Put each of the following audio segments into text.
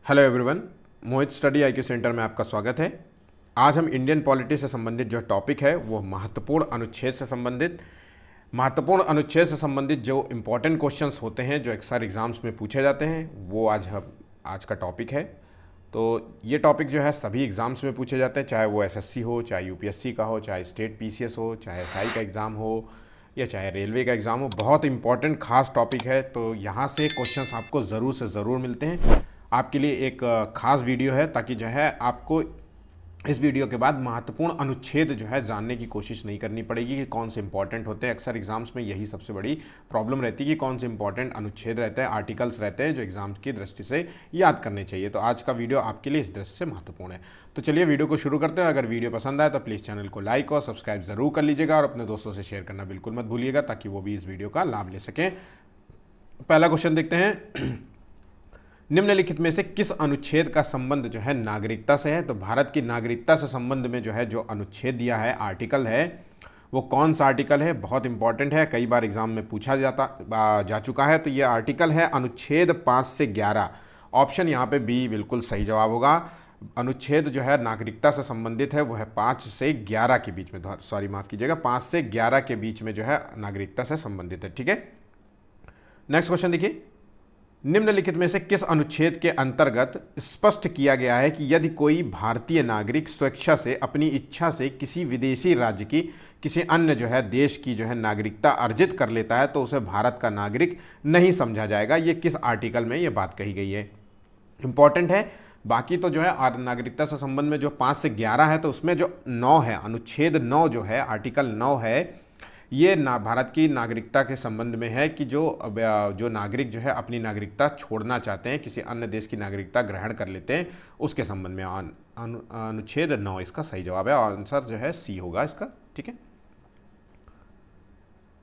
Hello everyone, मोहित study IQ centre में आपका स्वागत है। आज हम इंडियन पॉलिटी से संबंधित जो टॉपिक है वो महत्वपूर्ण अनुच्छेद से संबंधित जो इम्पोर्टेंट क्वेश्चंस होते हैं जो अक्सर एग्जाम्स में पूछे जाते हैं वो आज का टॉपिक है। तो ये टॉपिक जो है सभी एग्ज़ाम्स में पूछे जाते हैं, चाहे वो एसएससी हो, चाहे यूपीएससी का हो, चाहे स्टेट पीसीएस हो, चाहे एसआई का एग्ज़ाम हो या चाहे रेलवे का एग्ज़ाम हो। बहुत इंपॉर्टेंट खास टॉपिक है, तो यहाँ से क्वेश्चंस आपको ज़रूर से ज़रूर मिलते हैं। आपके लिए एक खास वीडियो है ताकि जो है आपको इस वीडियो के बाद महत्वपूर्ण अनुच्छेद जो है जानने की कोशिश नहीं करनी पड़ेगी कि कौन से इंपॉर्टेंट होते हैं। अक्सर एग्जाम्स में यही सबसे बड़ी प्रॉब्लम रहती है कि कौन से इंपॉर्टेंट अनुच्छेद रहते हैं, आर्टिकल्स रहते हैं जो एग्जाम्स की दृष्टि से याद करने चाहिए। तो आज का वीडियो आपके लिए इस दृष्टि से महत्वपूर्ण है। तो चलिए वीडियो को शुरू करते हैं। अगर वीडियो पसंद आए तो प्लीज़ चैनल को लाइक और सब्सक्राइब ज़रूर कर लीजिएगा और अपने दोस्तों से शेयर करना बिल्कुल मत भूलिएगा ताकि वो भी इस वीडियो का लाभ ले सकें। पहला क्वेश्चन देखते हैं, निम्नलिखित में से किस अनुच्छेद का संबंध जो है नागरिकता से है। तो भारत की नागरिकता से संबंध में जो है जो अनुच्छेद दिया है, आर्टिकल है, वो कौन सा आर्टिकल है, बहुत इंपॉर्टेंट है, कई बार एग्जाम में पूछा जा चुका है। तो ये आर्टिकल है अनुच्छेद 5 से 11। ऑप्शन यहाँ पे बी बिल्कुल सही जवाब होगा। अनुच्छेद जो है नागरिकता से संबंधित है वो है 5 से 11 के बीच में, सॉरी माफ़ कीजिएगा, 5 से 11 के बीच में जो है नागरिकता से संबंधित है। ठीक है, नेक्स्ट क्वेश्चन देखिए, निम्नलिखित में से किस अनुच्छेद के अंतर्गत स्पष्ट किया गया है कि यदि कोई भारतीय नागरिक स्वेच्छा से अपनी इच्छा से किसी विदेशी राज्य की किसी अन्य जो है देश की जो है नागरिकता अर्जित कर लेता है तो उसे भारत का नागरिक नहीं समझा जाएगा। ये किस आर्टिकल में ये बात कही गई है, इंपॉर्टेंट है। बाकी तो जो है नागरिकता से संबंध में जो 5 से 11 है तो उसमें जो 9 है, अनुच्छेद 9 जो है, आर्टिकल 9 है, ये भारत की नागरिकता के संबंध में है कि जो नागरिक जो है अपनी नागरिकता छोड़ना चाहते हैं, किसी अन्य देश की नागरिकता ग्रहण कर लेते हैं, उसके संबंध में अनुच्छेद 9 इसका सही जवाब है। आंसर जो है सी होगा इसका। ठीक है,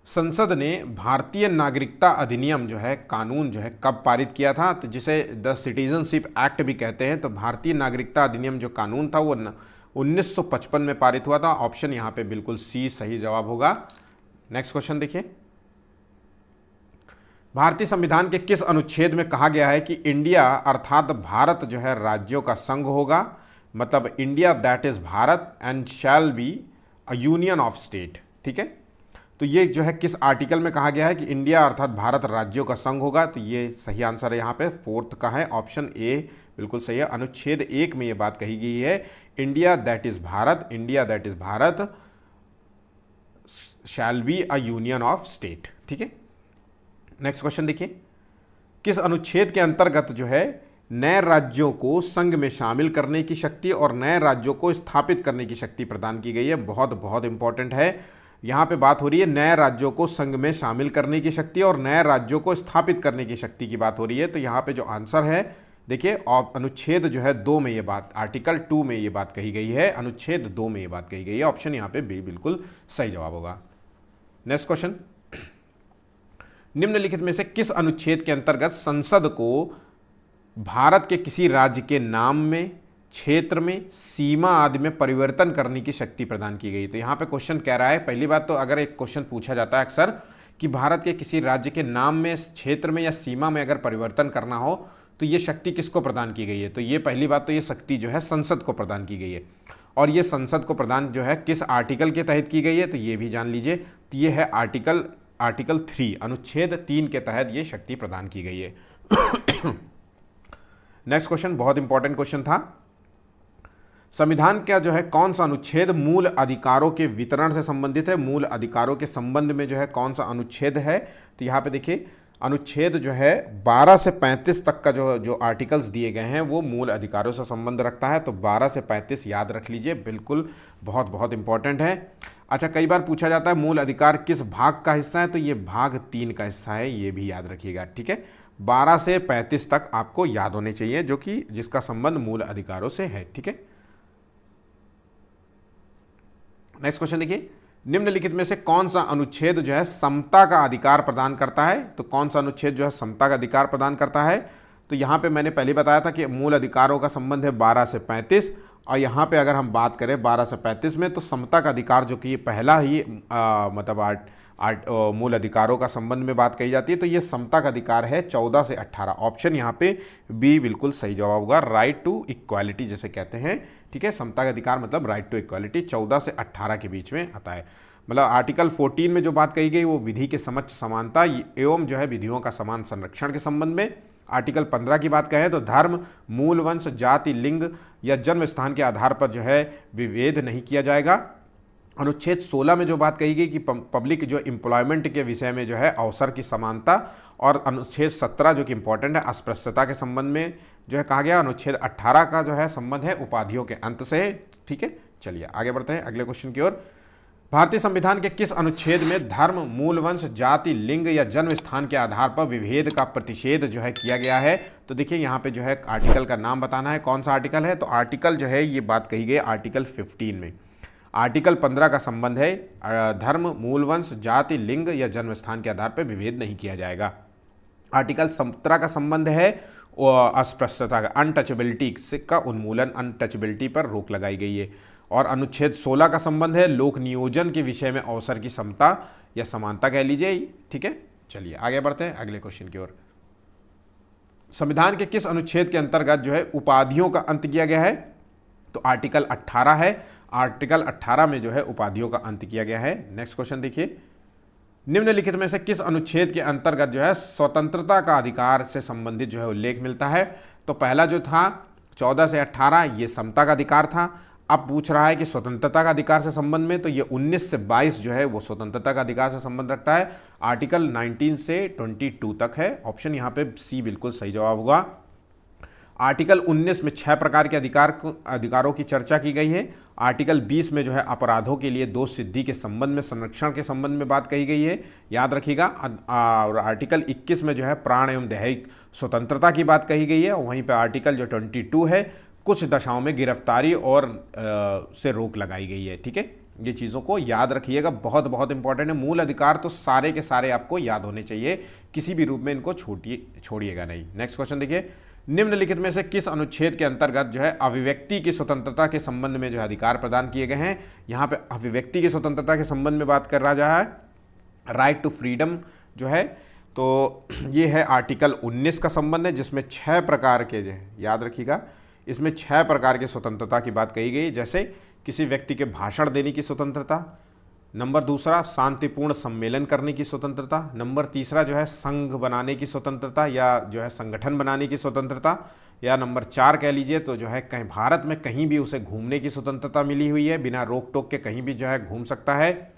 संसद ने भारतीय नागरिकता अधिनियम जो है, कानून जो है, कब पारित किया था? तो जिसे द सिटीजनशिप एक्ट भी कहते हैं। तो भारतीय नागरिकता अधिनियम जो कानून था वो 1955 में पारित हुआ था। ऑप्शन यहाँ पे बिल्कुल सी सही जवाब होगा। नेक्स्ट क्वेश्चन देखिए, भारतीय संविधान के किस अनुच्छेद में कहा गया है कि इंडिया अर्थात भारत जो है राज्यों का संघ होगा, मतलब India that is Bharat and shall be a union of state. ठीक है, तो ये जो है किस आर्टिकल में कहा गया है कि इंडिया अर्थात भारत राज्यों का संघ होगा? तो ये सही आंसर है यहाँ पे 4th का है, ऑप्शन ए बिल्कुल सही है। अनुच्छेद 1 में ये बात कही गई है, India that is Bharat shall be a union of state. ठीक है, नेक्स्ट क्वेश्चन देखिए, किस अनुच्छेद के अंतर्गत जो है नए राज्यों को संघ में शामिल करने की शक्ति और नए राज्यों को स्थापित करने की शक्ति प्रदान की गई है? बहुत इंपॉर्टेंट है। यहां पे बात हो रही है नए राज्यों को संघ में शामिल करने की शक्ति और नए राज्यों को स्थापित करने की शक्ति की बात हो रही है। तो यहां पे जो आंसर है देखिए, अनुच्छेद जो है 2 में ये बात, आर्टिकल 2 में ये बात कही गई है, अनुच्छेद 2 में ये बात कही गई है। ऑप्शन यहाँ पे बी बिल्कुल सही जवाब होगा। नेक्स्ट क्वेश्चन, निम्नलिखित में से किस अनुच्छेद के अंतर्गत संसद को भारत के किसी राज्य के नाम में, क्षेत्र में, सीमा आदि में परिवर्तन करने की शक्ति प्रदान की गई? तो यहाँ पे क्वेश्चन कह रहा है, पहली बात तो अगर एक क्वेश्चन पूछा जाता है अक्सर कि भारत के किसी राज्य के नाम में, क्षेत्र में या सीमा में अगर परिवर्तन करना हो तो ये शक्ति किसको प्रदान की गई है? तो ये पहली बात तो ये शक्ति जो है संसद को प्रदान की गई है। और ये संसद को प्रदान जो है किस आर्टिकल के तहत की गई है? तो ये भी जान लीजिए, तो ये है आर्टिकल 3, अनुच्छेद 3 के तहत ये शक्ति प्रदान की गई है। नेक्स्ट क्वेश्चन बहुत इंपॉर्टेंट क्वेश्चन था, संविधान का जो है कौन सा अनुच्छेद मूल अधिकारों के वितरण से संबंधित है? मूल अधिकारों के संबंध में जो है कौन सा अनुच्छेद है? तो यहाँ पे देखिए, अनुच्छेद जो है 12 से 35 तक का जो आर्टिकल्स दिए गए हैं वो मूल अधिकारों से संबंध रखता है। तो 12 से 35 याद रख लीजिए, बिल्कुल बहुत इंपॉर्टेंट है। अच्छा, कई बार पूछा जाता है मूल अधिकार किस भाग का हिस्सा है? तो ये भाग 3 का हिस्सा है, ये भी याद रखिएगा। ठीक है, 12 से 35 तक आपको याद होने चाहिए, जो कि जिसका संबंध मूल अधिकारों से है। ठीक है, नेक्स्ट क्वेश्चन देखिए, निम्नलिखित में से कौन सा अनुच्छेद जो है समता का अधिकार प्रदान करता है? तो कौन सा अनुच्छेद जो है समता का अधिकार प्रदान करता है? तो यहाँ पे मैंने पहले बताया था कि मूल अधिकारों का संबंध है 12 से 35, और यहाँ पे अगर हम बात करें 12 से 35 में तो समता का अधिकार जो कि पहला ही मूल अधिकारों का संबंध में बात कही जाती है, तो ये समता का अधिकार है 14 से 18। ऑप्शन यहाँ पे बी बिल्कुल सही जवाब होगा, राइट टू इक्वालिटी जिसे कहते हैं। ठीक है, समता का अधिकार मतलब राइट टू इक्वालिटी 14 से 18 के बीच में आता है। मतलब आर्टिकल 14 में जो बात कही गई वो विधि के समक्ष समानता एवं जो है विधियों का समान संरक्षण के संबंध में। आर्टिकल 15 की बात कहें तो धर्म, मूल वंश, जाति, लिंग या जन्म स्थान के आधार पर जो है विभेद नहीं किया जाएगा। अनुच्छेद 16 में जो बात कही गई कि पब्लिक जो एम्प्लॉयमेंट के विषय में जो है अवसर की समानता। और अनुच्छेद 17 जो कि इंपॉर्टेंट है, अस्पृश्यता के संबंध में जो है कहा गया। अनुच्छेद 18 का जो है संबंध है उपाधियों के अंत से। ठीक है, चलिए आगे बढ़ते हैं अगले क्वेश्चन की ओर। भारतीय संविधान के किस अनुच्छेद में धर्म, मूल वंश, जाति, लिंग या जन्म स्थान के आधार पर विभेद का प्रतिषेध जो है किया गया है? तो देखिए यहाँ पे जो है आर्टिकल का नाम बताना है, कौन सा आर्टिकल है। तो आर्टिकल जो है ये बात कही गई आर्टिकल 15 में। आर्टिकल 15 का संबंध है धर्म, मूल वंश, जाति, लिंग या जन्म स्थान के आधार पर विभेद नहीं किया जाएगा। आर्टिकल 17 का संबंध है अस्पृश्यता का, अनटचेबिलिटी का उन्मूलन, अनटचेबिलिटी पर रोक लगाई गई है। और अनुच्छेद 16 का संबंध है लोक नियोजन के विषय में अवसर की समता या समानता कह लीजिए। ठीक है, चलिए आगे बढ़ते हैं अगले क्वेश्चन की ओर। संविधान के किस अनुच्छेद के अंतर्गत जो है उपाधियों का अंत किया गया है? तो आर्टिकल 18 है। आर्टिकल 18 में जो है उपाधियों का अंत किया गया है। नेक्स्ट क्वेश्चन देखिए, निम्नलिखित में से किस अनुच्छेद के अंतर्गत जो है स्वतंत्रता का अधिकार से संबंधित जो है उल्लेख मिलता है? तो पहला जो था 14 से 18 ये समता का अधिकार था। अब पूछ रहा है कि स्वतंत्रता का अधिकार से संबंध में, तो ये 19 से 22 जो है वो स्वतंत्रता का अधिकार से संबंध रखता है। आर्टिकल 19 से 22 तक है। ऑप्शन यहाँ पे सी बिल्कुल सही जवाब होगा। आर्टिकल 19 में 6 प्रकार के अधिकारों की चर्चा की गई है। आर्टिकल 20 में जो है अपराधों के लिए दोष सिद्धि के संबंध में संरक्षण के संबंध में बात कही गई है, याद रखिएगा। और आर्टिकल 21 में जो है प्राण एवं दैहिक स्वतंत्रता की बात कही गई है। और वहीं पर आर्टिकल जो 22 है कुछ दशाओं में गिरफ्तारी और से रोक लगाई गई है। ठीक है, ये चीज़ों को याद रखिएगा, बहुत बहुत इंपॉर्टेंट है। मूल अधिकार तो सारे के सारे आपको याद होने चाहिए, किसी भी रूप में इनको छोड़िएगा नहीं। नेक्स्ट क्वेश्चन देखिए, निम्नलिखित में से किस अनुच्छेद के अंतर्गत जो है अभिव्यक्ति की स्वतंत्रता के संबंध में जो है अधिकार प्रदान किए गए हैं? यहाँ पे अभिव्यक्ति की स्वतंत्रता के संबंध में बात कर रहा जा है, राइट टू फ्रीडम जो है। तो ये है आर्टिकल 19 का संबंध है, जिसमें 6 प्रकार के जो है, याद रखिएगा, इसमें 6 प्रकार की स्वतंत्रता की बात कही गई, जैसे किसी व्यक्ति के भाषण देने की स्वतंत्रता, नंबर दूसरा शांतिपूर्ण सम्मेलन करने की स्वतंत्रता, नंबर तीसरा जो है संघ बनाने की स्वतंत्रता या जो है संगठन बनाने की स्वतंत्रता, या नंबर 4 कह लीजिए तो जो है कहीं भारत में कहीं भी उसे घूमने की स्वतंत्रता मिली हुई है, बिना रोक टोक के कहीं भी जो है घूम सकता है।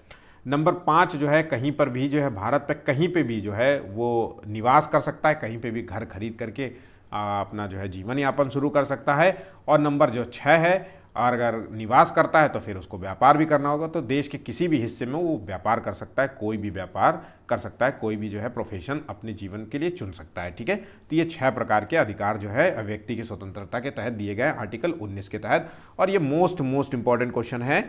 नंबर 5 जो है कहीं पर भी जो है भारत पे कहीं पे भी जो है वो निवास कर सकता है, कहीं पे भी घर खरीद करके अपना जो है जीवन यापन शुरू कर सकता है। और नंबर जो 6 है, और अगर निवास करता है तो फिर उसको व्यापार भी करना होगा, तो देश के किसी भी हिस्से में वो व्यापार कर सकता है, कोई भी व्यापार कर सकता है, कोई भी जो है प्रोफेशन अपने जीवन के लिए चुन सकता है। ठीक है, तो ये 6 प्रकार के अधिकार जो है व्यक्ति की स्वतंत्रता के तहत दिए गए आर्टिकल 19 के तहत। और ये मोस्ट इंपॉर्टेंट क्वेश्चन है,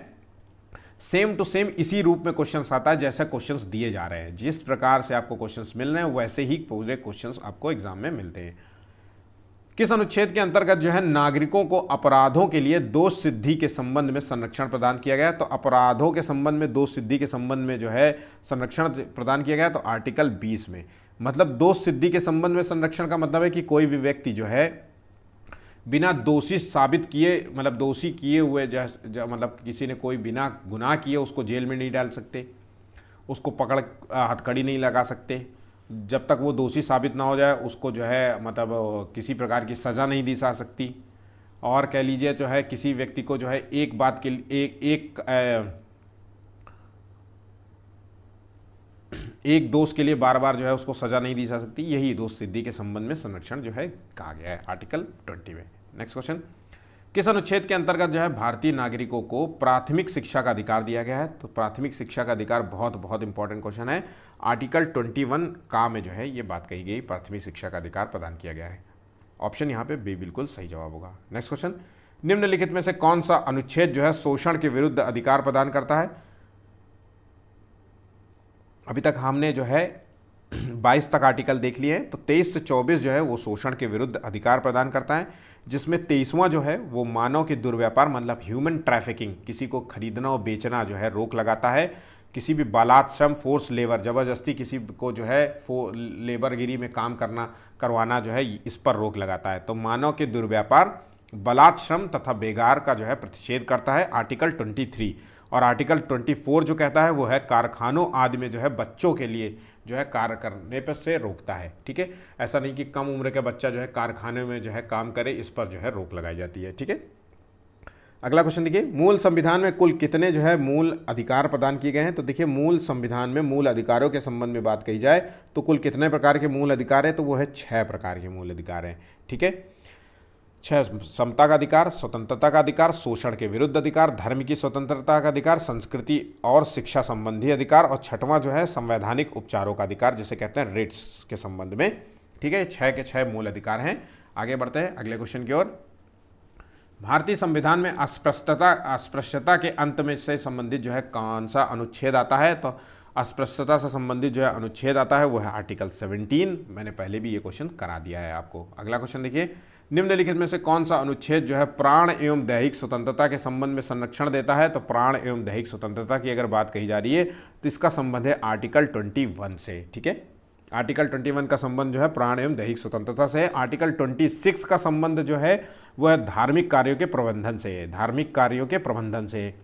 सेम टू सेम इसी रूप में क्वेश्चंस आता है जैसे क्वेश्चंस दिए जा रहे हैं। जिस प्रकार से आपको क्वेश्चंस मिल रहे हैं वैसे ही पूरे क्वेश्चंस आपको एग्जाम में मिलते हैं। किस अनुच्छेद के अंतर्गत जो है नागरिकों को अपराधों के लिए दोष सिद्धि के संबंध में संरक्षण प्रदान किया गया? तो अपराधों के संबंध में दोष सिद्धि के संबंध में जो है संरक्षण प्रदान किया गया तो आर्टिकल 20 में। मतलब दोष सिद्धि के संबंध में संरक्षण का मतलब है कि कोई भी व्यक्ति जो है बिना दोषी साबित किए, मतलब दोषी किए हुए मतलब किसी ने कोई बिना गुनाह किए उसको जेल में नहीं डाल सकते, उसको पकड़ हथकड़ी नहीं लगा सकते, जब तक वो दोषी साबित ना हो जाए उसको जो है मतलब किसी प्रकार की सज़ा नहीं दी जा सकती। और कह लीजिए जो है किसी व्यक्ति को जो है एक बात के एक दोष के लिए बार बार जो है उसको सज़ा नहीं दी जा सकती। यही दोष सिद्धि के संबंध में संरक्षण जो है कहा गया है आर्टिकल 20 में। नेक्स्ट क्वेश्चन, किस अनुच्छेद के अंतर्गत जो है भारतीय नागरिकों को प्राथमिक शिक्षा का अधिकार दिया गया है? तो प्राथमिक शिक्षा का अधिकार बहुत इंपॉर्टेंट क्वेश्चन है। आर्टिकल 21 का में जो है ये बात कही गई, प्राथमिक शिक्षा का अधिकार प्रदान किया गया है। ऑप्शन यहाँ पे बी बिल्कुल सही जवाब होगा। नेक्स्ट क्वेश्चन, निम्नलिखित में से कौन सा अनुच्छेद जो है शोषण के विरुद्ध अधिकार प्रदान करता है? अभी तक हमने जो है 22 तक आर्टिकल देख लिए हैं, तो 23 से 24 जो है वो शोषण के विरुद्ध अधिकार प्रदान करता है, जिसमें 23वां जो है वो मानव के दुर्व्यापार मतलब ह्यूमन ट्रैफिकिंग, किसी को खरीदना और बेचना जो है रोक लगाता है। किसी भी बलात् श्रम, फोर्स लेबर, ज़बरदस्ती किसी को जो है लेबरगिरी में काम करवाना जो है, इस पर रोक लगाता है। तो मानव के दुर्व्यापार, बलात् श्रम तथा बेगार का जो है प्रतिषेध करता है आर्टिकल 23। और आर्टिकल 24 जो कहता है वो है कारखानों आदि में जो है बच्चों के लिए जो है कार्य करने पर से रोकता है। ठीक है, ऐसा नहीं कि कम उम्र का बच्चा जो है कारखाने में जो है काम करे, इस पर जो है रोक लगाई जाती है। ठीक है, अगला क्वेश्चन देखिए, मूल संविधान में कुल कितने जो है मूल अधिकार प्रदान किए गए हैं। तो देखिए, मूल संविधान में मूल अधिकारों के संबंध में बात कही जाए तो कुल कितने प्रकार के मूल अधिकार है, तो वो है 6 प्रकार के मूल अधिकार हैं। ठीक है, 6, समता का अधिकार, स्वतंत्रता का अधिकार, शोषण के विरुद्ध अधिकार, धर्म की स्वतंत्रता का अधिकार, संस्कृति और शिक्षा संबंधी अधिकार, और 6वां जो है संवैधानिक उपचारों का अधिकार, जिसे कहते हैं रिट्स के संबंध में। ठीक है, 6 के 6 मूल अधिकार हैं। आगे बढ़ते हैं अगले क्वेश्चन की ओर। भारतीय संविधान में अस्पृश्यता के अंत में से संबंधित जो है कौन सा अनुच्छेद आता है। तो अस्पृश्यता से संबंधित जो है अनुच्छेद आता है वो है आर्टिकल 17। मैंने पहले भी ये क्वेश्चन करा दिया है आपको। अगला क्वेश्चन देखिए, निम्नलिखित में से कौन सा अनुच्छेद जो है प्राण एवं दैहिक स्वतंत्रता के संबंध में संरक्षण देता है। तो प्राण एवं दैहिक स्वतंत्रता की अगर बात कही जा रही है तो इसका संबंध है आर्टिकल 21 से। ठीक है, आर्टिकल 21 का संबंध जो है प्राण एवं दैहिक स्वतंत्रता से है। आर्टिकल 26 का संबंध जो है वह धार्मिक कार्यों के प्रबंधन से है, धार्मिक कार्यों के प्रबंधन से है।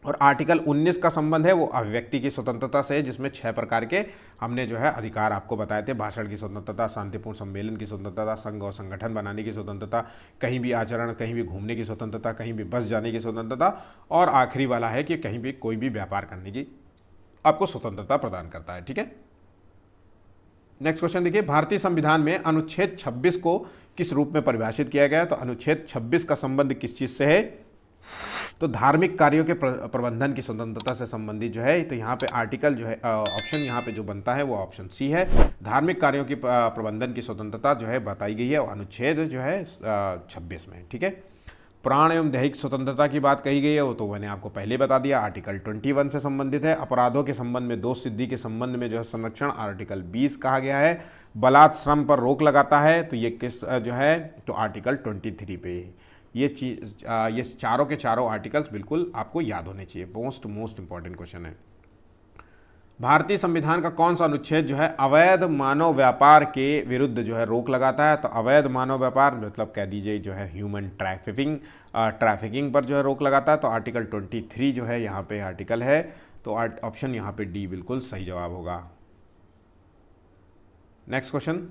और आर्टिकल 19 का संबंध है वो अभिव्यक्ति की स्वतंत्रता से है, जिसमें 6 प्रकार के हमने जो है अधिकार आपको बताए थे। भाषण की स्वतंत्रता, शांतिपूर्ण सम्मेलन की स्वतंत्रता, संघ और संगठन बनाने की स्वतंत्रता, कहीं भी आचरण, कहीं भी घूमने की स्वतंत्रता, कहीं भी बस जाने की स्वतंत्रता, और आखिरी वाला है कि कहीं भी कोई भी व्यापार करने की आपको स्वतंत्रता प्रदान करता है। ठीक है, नेक्स्ट क्वेश्चन देखिए, भारतीय संविधान में अनुच्छेद 26 को किस रूप में परिभाषित किया गया है। तो अनुच्छेद 26 का संबंध किस चीज से है, तो धार्मिक कार्यों के प्रबंधन की स्वतंत्रता से संबंधित जो है। तो यहाँ पे आर्टिकल जो है ऑप्शन यहाँ पे जो बनता है वो ऑप्शन सी है। धार्मिक कार्यों की प्रबंधन की स्वतंत्रता जो है बताई गई है और अनुच्छेद जो है 26 में। ठीक है, प्राण एवं दैहिक स्वतंत्रता की बात कही गई है वो तो मैंने आपको पहले बता दिया, आर्टिकल 21 से संबंधित है। अपराधों के संबंध में दोष सिद्धि के संबंध में जो है संरक्षण आर्टिकल 20 कहा गया है। बलात् श्रम पर रोक लगाता है तो ये किस जो है, तो आर्टिकल 23 पे। ये चारों के चारों आर्टिकल्स बिल्कुल आपको याद होने चाहिए, मोस्ट इंपॉर्टेंट क्वेश्चन है। भारतीय संविधान का कौन सा अनुच्छेद जो है अवैध मानव व्यापार के विरुद्ध जो है रोक लगाता है। तो अवैध मानव व्यापार मतलब कह दीजिए जो है ह्यूमन ट्रैफिकिंग पर जो है रोक लगाता है। तो आर्टिकल 23 जो है यहाँ पे आर्टिकल है, तो ऑप्शन यहाँ पे डी बिल्कुल सही जवाब होगा। नेक्स्ट क्वेश्चन,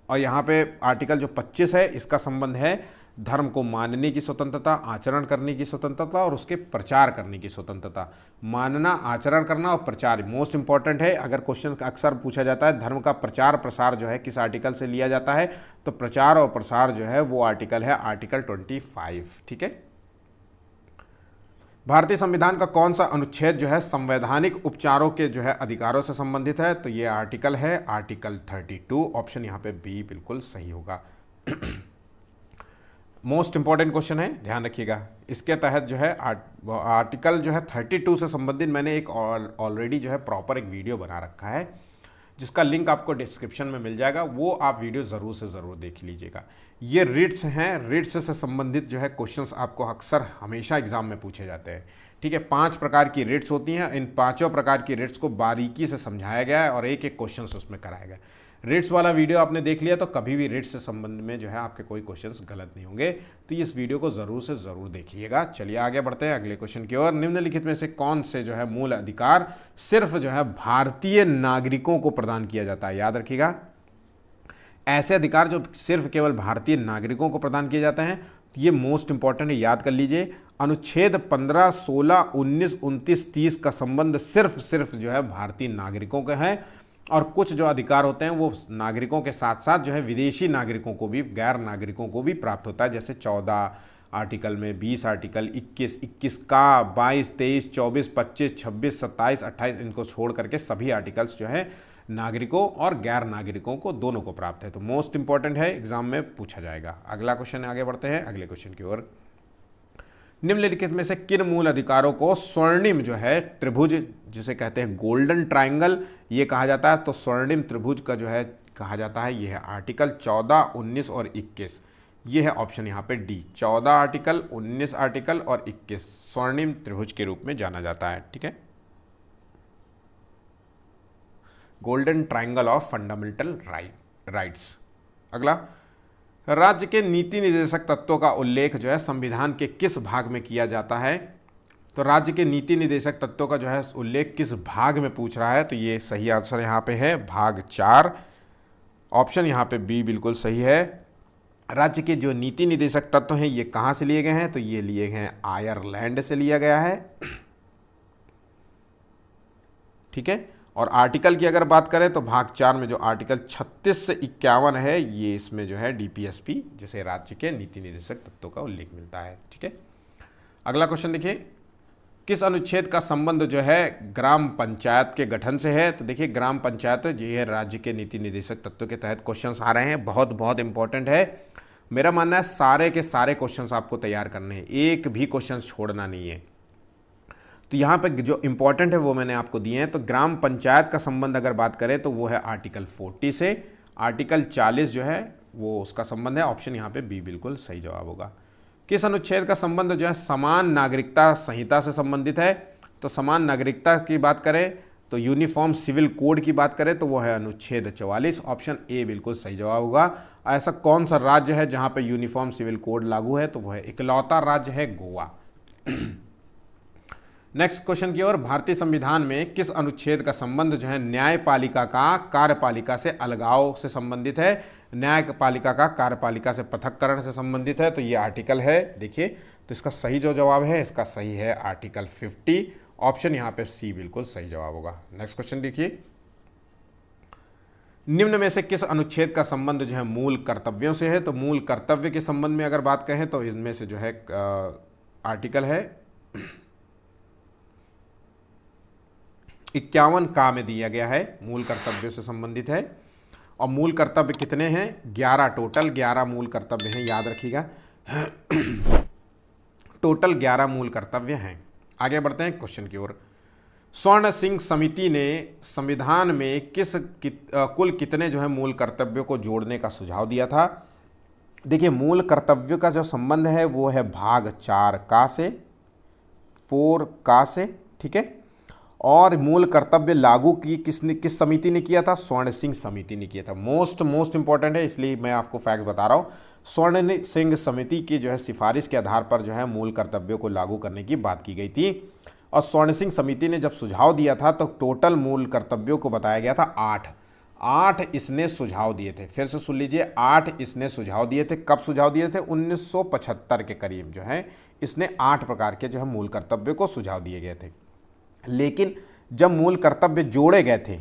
और यहाँ पे आर्टिकल जो 25 है इसका संबंध है धर्म को मानने की स्वतंत्रता, आचरण करने की स्वतंत्रता और उसके प्रचार करने की स्वतंत्रता। मानना, आचरण करना और प्रचार मोस्ट इंपॉर्टेंट है। अगर क्वेश्चन अक्सर पूछा जाता है धर्म का प्रचार प्रसार जो है किस आर्टिकल से लिया जाता है, तो प्रचार और प्रसार जो है वो आर्टिकल है आर्टिकल 25। ठीक है, भारतीय संविधान का कौन सा अनुच्छेद जो है संवैधानिक उपचारों के जो है अधिकारों से संबंधित है। तो ये आर्टिकल है आर्टिकल 32। ऑप्शन यहाँ पे बी बिल्कुल सही होगा। मोस्ट इंपॉर्टेंट क्वेश्चन है, ध्यान रखिएगा। इसके तहत जो है आर्टिकल जो है 32 से संबंधित मैंने एक ऑलरेडी जो है प्रॉपर एक वीडियो बना रखा है, जिसका लिंक आपको डिस्क्रिप्शन में मिल जाएगा। वो आप वीडियो ज़रूर से ज़रूर देख लीजिएगा। ये रिट्स हैं, रिट्स से संबंधित जो है क्वेश्चंस आपको अक्सर हमेशा एग्जाम में पूछे जाते हैं। ठीक है, 5 प्रकार की रिट्स होती हैं। इन 5 प्रकार की रिट्स को बारीकी से समझाया गया है और एक एक क्वेश्चन उसमें कराया गया। रिट्स वाला वीडियो आपने देख लिया तो कभी भी रिट्स से संबंध में जो है आपके कोई क्वेश्चंस गलत नहीं होंगे। तो इस वीडियो को ज़रूर से ज़रूर देखिएगा। चलिए आगे बढ़ते हैं अगले क्वेश्चन की ओर। निम्नलिखित में से कौन से जो है मूल अधिकार सिर्फ जो है भारतीय नागरिकों को प्रदान किया जाता है। याद रखिएगा, ऐसे अधिकार जो सिर्फ केवल भारतीय नागरिकों को प्रदान किए जाते हैं, ये मोस्ट इंपॉर्टेंट है, याद कर लीजिए। अनुच्छेद 15, 16, 19, 29, 30 का संबंध सिर्फ जो है भारतीय नागरिकों के हैं। और कुछ जो अधिकार होते हैं वो नागरिकों के साथ साथ जो है विदेशी नागरिकों को भी, गैर नागरिकों को भी प्राप्त होता है। जैसे 14 आर्टिकल में, 20 आर्टिकल, 21 का, 22, 23, 24, 25, 26, 27, 28 इनको छोड़ करके सभी आर्टिकल्स जो है नागरिकों और गैर नागरिकों को दोनों को प्राप्त है। तो मोस्ट इंपॉर्टेंट है, एग्जाम में पूछा जाएगा। अगला क्वेश्चन आगे बढ़ते हैं अगले क्वेश्चन की ओर। निम्नलिखित में से किन मूल अधिकारों को स्वर्णिम जो है त्रिभुज, जिसे कहते हैं गोल्डन ट्रायंगल, ये कहा जाता है। तो स्वर्णिम त्रिभुज का जो है कहा जाता है ये है आर्टिकल 14, 19 और 21। ये है ऑप्शन यहाँ पे डी, 14 आर्टिकल, 19 आर्टिकल और 21 स्वर्णिम त्रिभुज के रूप में जाना जाता है। ठीक है, golden triangle of fundamental rights. अगला, राज्य के नीति निर्देशक तत्वों का उल्लेख जो है संविधान के किस भाग में किया जाता है? तो राज्य के नीति निर्देशक तत्वों का जो है उल्लेख किस भाग में पूछ रहा है, तो ये सही आंसर यहाँ पे है भाग 4। ऑप्शन यहाँ पे बी बिल्कुल सही है। राज्य के जो नीति निर्देशक तत्व हैं ये कहाँ से लिए गए हैं? तो ये लिए गए हैं आयरलैंड से लिया गया है, ठीक है। और आर्टिकल की अगर बात करें तो भाग 4 में जो आर्टिकल 36 से 51 है, ये इसमें जो है डीपीएसपी जिसे राज्य के नीति निर्देशक तत्वों का उल्लेख मिलता है, ठीक है। अगला क्वेश्चन देखिए, किस अनुच्छेद का संबंध जो है ग्राम पंचायत के गठन से है? तो देखिए ग्राम पंचायत ये है राज्य के नीति निर्देशक तत्वों के तहत क्वेश्चंस आ रहे हैं, बहुत बहुत इंपॉर्टेंट है। मेरा मानना है सारे के सारे क्वेश्चंस आपको तैयार करने हैं, एक भी क्वेश्चंस छोड़ना नहीं है। तो यहाँ पे जो इंपॉर्टेंट है वो मैंने आपको दिए हैं। तो ग्राम पंचायत का संबंध अगर बात करें तो वो है आर्टिकल 40 से। आर्टिकल 40 जो है वो उसका संबंध है। ऑप्शन यहाँ पे बी बिल्कुल सही जवाब होगा। किस अनुच्छेद का संबंध जो है समान नागरिकता संहिता से संबंधित है? तो समान नागरिकता की बात करें तो यूनिफॉर्म सिविल कोड की बात करें तो वो है अनुच्छेद 44। ऑप्शन ए बिल्कुल सही जवाब होगा। ऐसा कौन सा राज्य है जहाँ पे यूनिफॉर्म सिविल कोड लागू है? तो वो है इकलौता राज्य है गोवा। नेक्स्ट क्वेश्चन की ओर, भारतीय संविधान में किस अनुच्छेद का संबंध जो है न्यायपालिका का कार्यपालिका से अलगाव से संबंधित है? न्यायपालिका का कार्यपालिका से पृथक्करण से संबंधित है। तो ये आर्टिकल है, देखिए तो इसका सही जो जवाब है इसका सही है आर्टिकल 50। ऑप्शन यहाँ पे सी बिल्कुल सही जवाब होगा। नेक्स्ट क्वेश्चन देखिए, निम्न में से किस अनुच्छेद का संबंध जो है मूल कर्तव्यों से है? तो मूल कर्तव्य के संबंध में अगर बात कहें तो इनमें से जो है आर्टिकल है 51 का में दिया गया है, मूल कर्तव्यों से संबंधित है। और मूल कर्तव्य कितने हैं? 11 टोटल 11 मूल कर्तव्य हैं, याद रखिएगा। टोटल 11 मूल कर्तव्य हैं। आगे बढ़ते हैं क्वेश्चन की ओर। स्वर्ण सिंह समिति ने संविधान में कुल कितने जो है मूल कर्तव्यों को जोड़ने का सुझाव दिया था? देखिए मूल कर्तव्यों का जो संबंध है वो है भाग 4 का से 4 का से, ठीक है। और मूल कर्तव्य लागू किस समिति ने किया था? स्वर्ण सिंह समिति ने किया था। मोस्ट इंपॉर्टेंट है, इसलिए मैं आपको फैक्ट बता रहा हूँ। स्वर्ण सिंह समिति की जो है सिफारिश के आधार पर जो है मूल कर्तव्यों को लागू करने की बात की गई थी। और स्वर्ण सिंह समिति ने जब सुझाव दिया था तो टोटल मूल कर्तव्यों को बताया गया था 8 इसने सुझाव दिए थे। फिर से सुन लीजिए, 8 इसने सुझाव दिए थे। कब सुझाव दिए थे? 1975 के करीब जो है इसने 8 प्रकार के जो है मूल कर्तव्यों को सुझाव दिए गए थे। लेकिन जब मूल कर्तव्य जोड़े गए थे,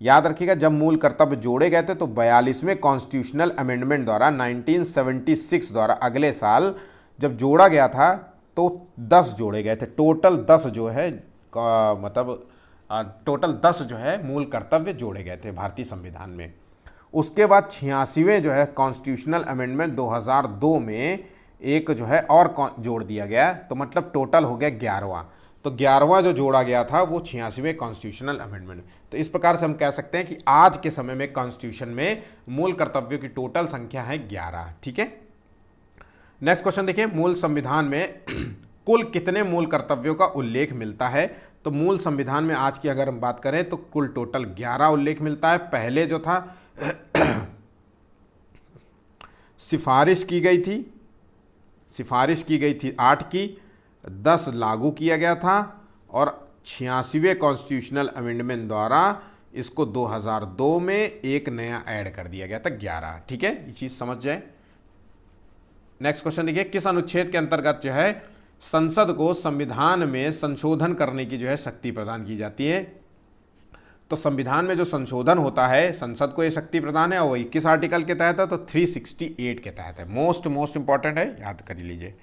याद रखिएगा, जब मूल कर्तव्य जोड़े गए थे तो 42वें कॉन्स्टिट्यूशनल अमेंडमेंट द्वारा 1976 द्वारा अगले साल जब जोड़ा गया था तो 10 जोड़े गए थे। टोटल 10 जो है टोटल 10 जो है मूल कर्तव्य जोड़े गए थे भारतीय संविधान में। उसके बाद 86वें जो है कॉन्स्टिट्यूशनल अमेंडमेंट 2002 में एक जो है और जोड़ दिया गया, तो मतलब टोटल हो गया 11वां। तो 11वां जो जोड़ा गया था वो 86वें कॉन्स्टिट्यूशनल अमेंडमेंट। तो इस प्रकार से हम कह सकते हैं कि आज के समय में कॉन्स्टिट्यूशन में मूल कर्तव्यों की टोटल संख्या है 11, ठीक है। नेक्स्ट क्वेश्चन देखिए, मूल संविधान में कुल कितने मूल कर्तव्यों का उल्लेख मिलता है? तो मूल संविधान में आज की अगर हम बात करें तो कुल टोटल 11 उल्लेख मिलता है। पहले जो था सिफारिश की गई थी 8 की, 10 लागू किया गया था और 86वें कॉन्स्टिट्यूशनल अमेंडमेंट द्वारा इसको 2002 में एक नया ऐड कर दिया गया था 11, ठीक है। ये चीज समझ जाए। नेक्स्ट क्वेश्चन देखिए, किस अनुच्छेद के अंतर्गत जो है संसद को संविधान में संशोधन करने की जो है शक्ति प्रदान की जाती है? तो संविधान में जो संशोधन होता है संसद को ये शक्ति प्रदान है और वो किस आर्टिकल के तहत है? तो 368 के तहत है। मोस्ट इंपॉर्टेंट है, याद कर लीजिए।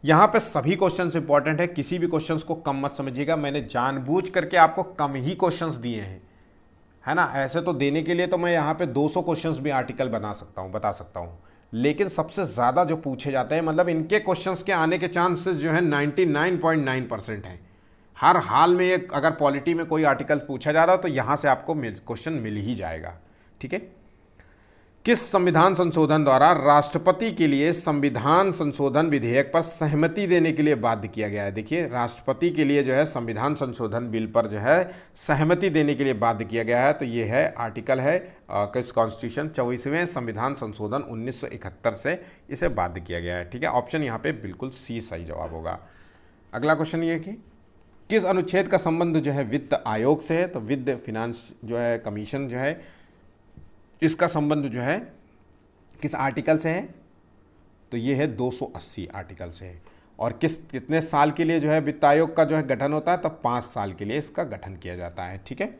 यहाँ पे सभी क्वेश्चंस इंपॉर्टेंट है, किसी भी क्वेश्चंस को कम मत समझिएगा। मैंने जानबूझ करके आपको कम ही क्वेश्चंस दिए हैं, है ना। ऐसे तो देने के लिए तो मैं यहाँ पे 200 क्वेश्चंस भी आर्टिकल बता सकता हूँ, लेकिन सबसे ज़्यादा जो पूछे जाते हैं, मतलब इनके क्वेश्चंस के आने के चांसेस जो है 99.9% हैं। हर हाल में एक अगर पॉलिटी में कोई आर्टिकल पूछा जा रहा हो तो यहाँ से आपको क्वेश्चन मिल ही जाएगा, ठीक है। किस संविधान संशोधन द्वारा राष्ट्रपति के लिए संविधान संशोधन विधेयक पर सहमति देने के लिए बाध्य किया गया है? देखिए, राष्ट्रपति के लिए जो है संविधान संशोधन बिल पर जो है सहमति देने के लिए बाध्य किया गया है। तो ये है आर्टिकल है किस कॉन्स्टिट्यूशन 24वें संविधान संशोधन 1971 से इसे बाध्य किया गया है। ठीक है, ऑप्शन यहाँ पे बिल्कुल सी सही जवाब होगा। अगला क्वेश्चन ये कि किस अनुच्छेद का संबंध जो है वित्त आयोग से है? तो वित्त फिनांस जो है कमीशन जो है इसका संबंध जो है किस आर्टिकल से है? तो ये है 280 आर्टिकल से है। और कितने साल के लिए जो है वित्त आयोग का जो है गठन होता है? तो 5 साल के लिए इसका गठन किया जाता है। ठीक है,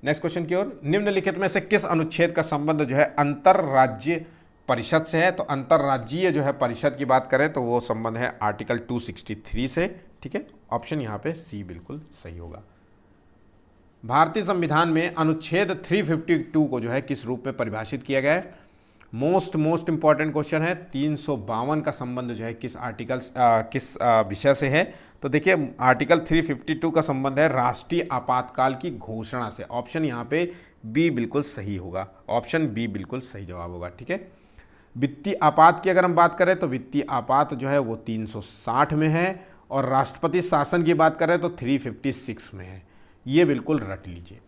नेक्स्ट क्वेश्चन की ओर, निम्नलिखित में से किस अनुच्छेद का संबंध जो है अंतरराज्य परिषद से है? तो अंतरराज्यीय जो है परिषद की बात करें तो वो संबंध है आर्टिकल 263 से। ठीक है, ऑप्शन यहाँ पे सी बिल्कुल सही होगा। भारतीय संविधान में अनुच्छेद 352 को जो है किस रूप में परिभाषित किया गया है? मोस्ट इंपॉर्टेंट क्वेश्चन है। 352 का संबंध जो है किस आर्टिकल किस विषय से है? तो देखिए, आर्टिकल 352 का संबंध है राष्ट्रीय आपातकाल की घोषणा से। ऑप्शन यहाँ पे बी बिल्कुल सही होगा। ऑप्शन बी बिल्कुल सही जवाब होगा। ठीक है, वित्तीय आपात की अगर हम बात करें तो वित्तीय आपात जो है वो 360 में है, और राष्ट्रपति शासन की बात करें तो 356 में है। ये बिल्कुल रट लीजिए।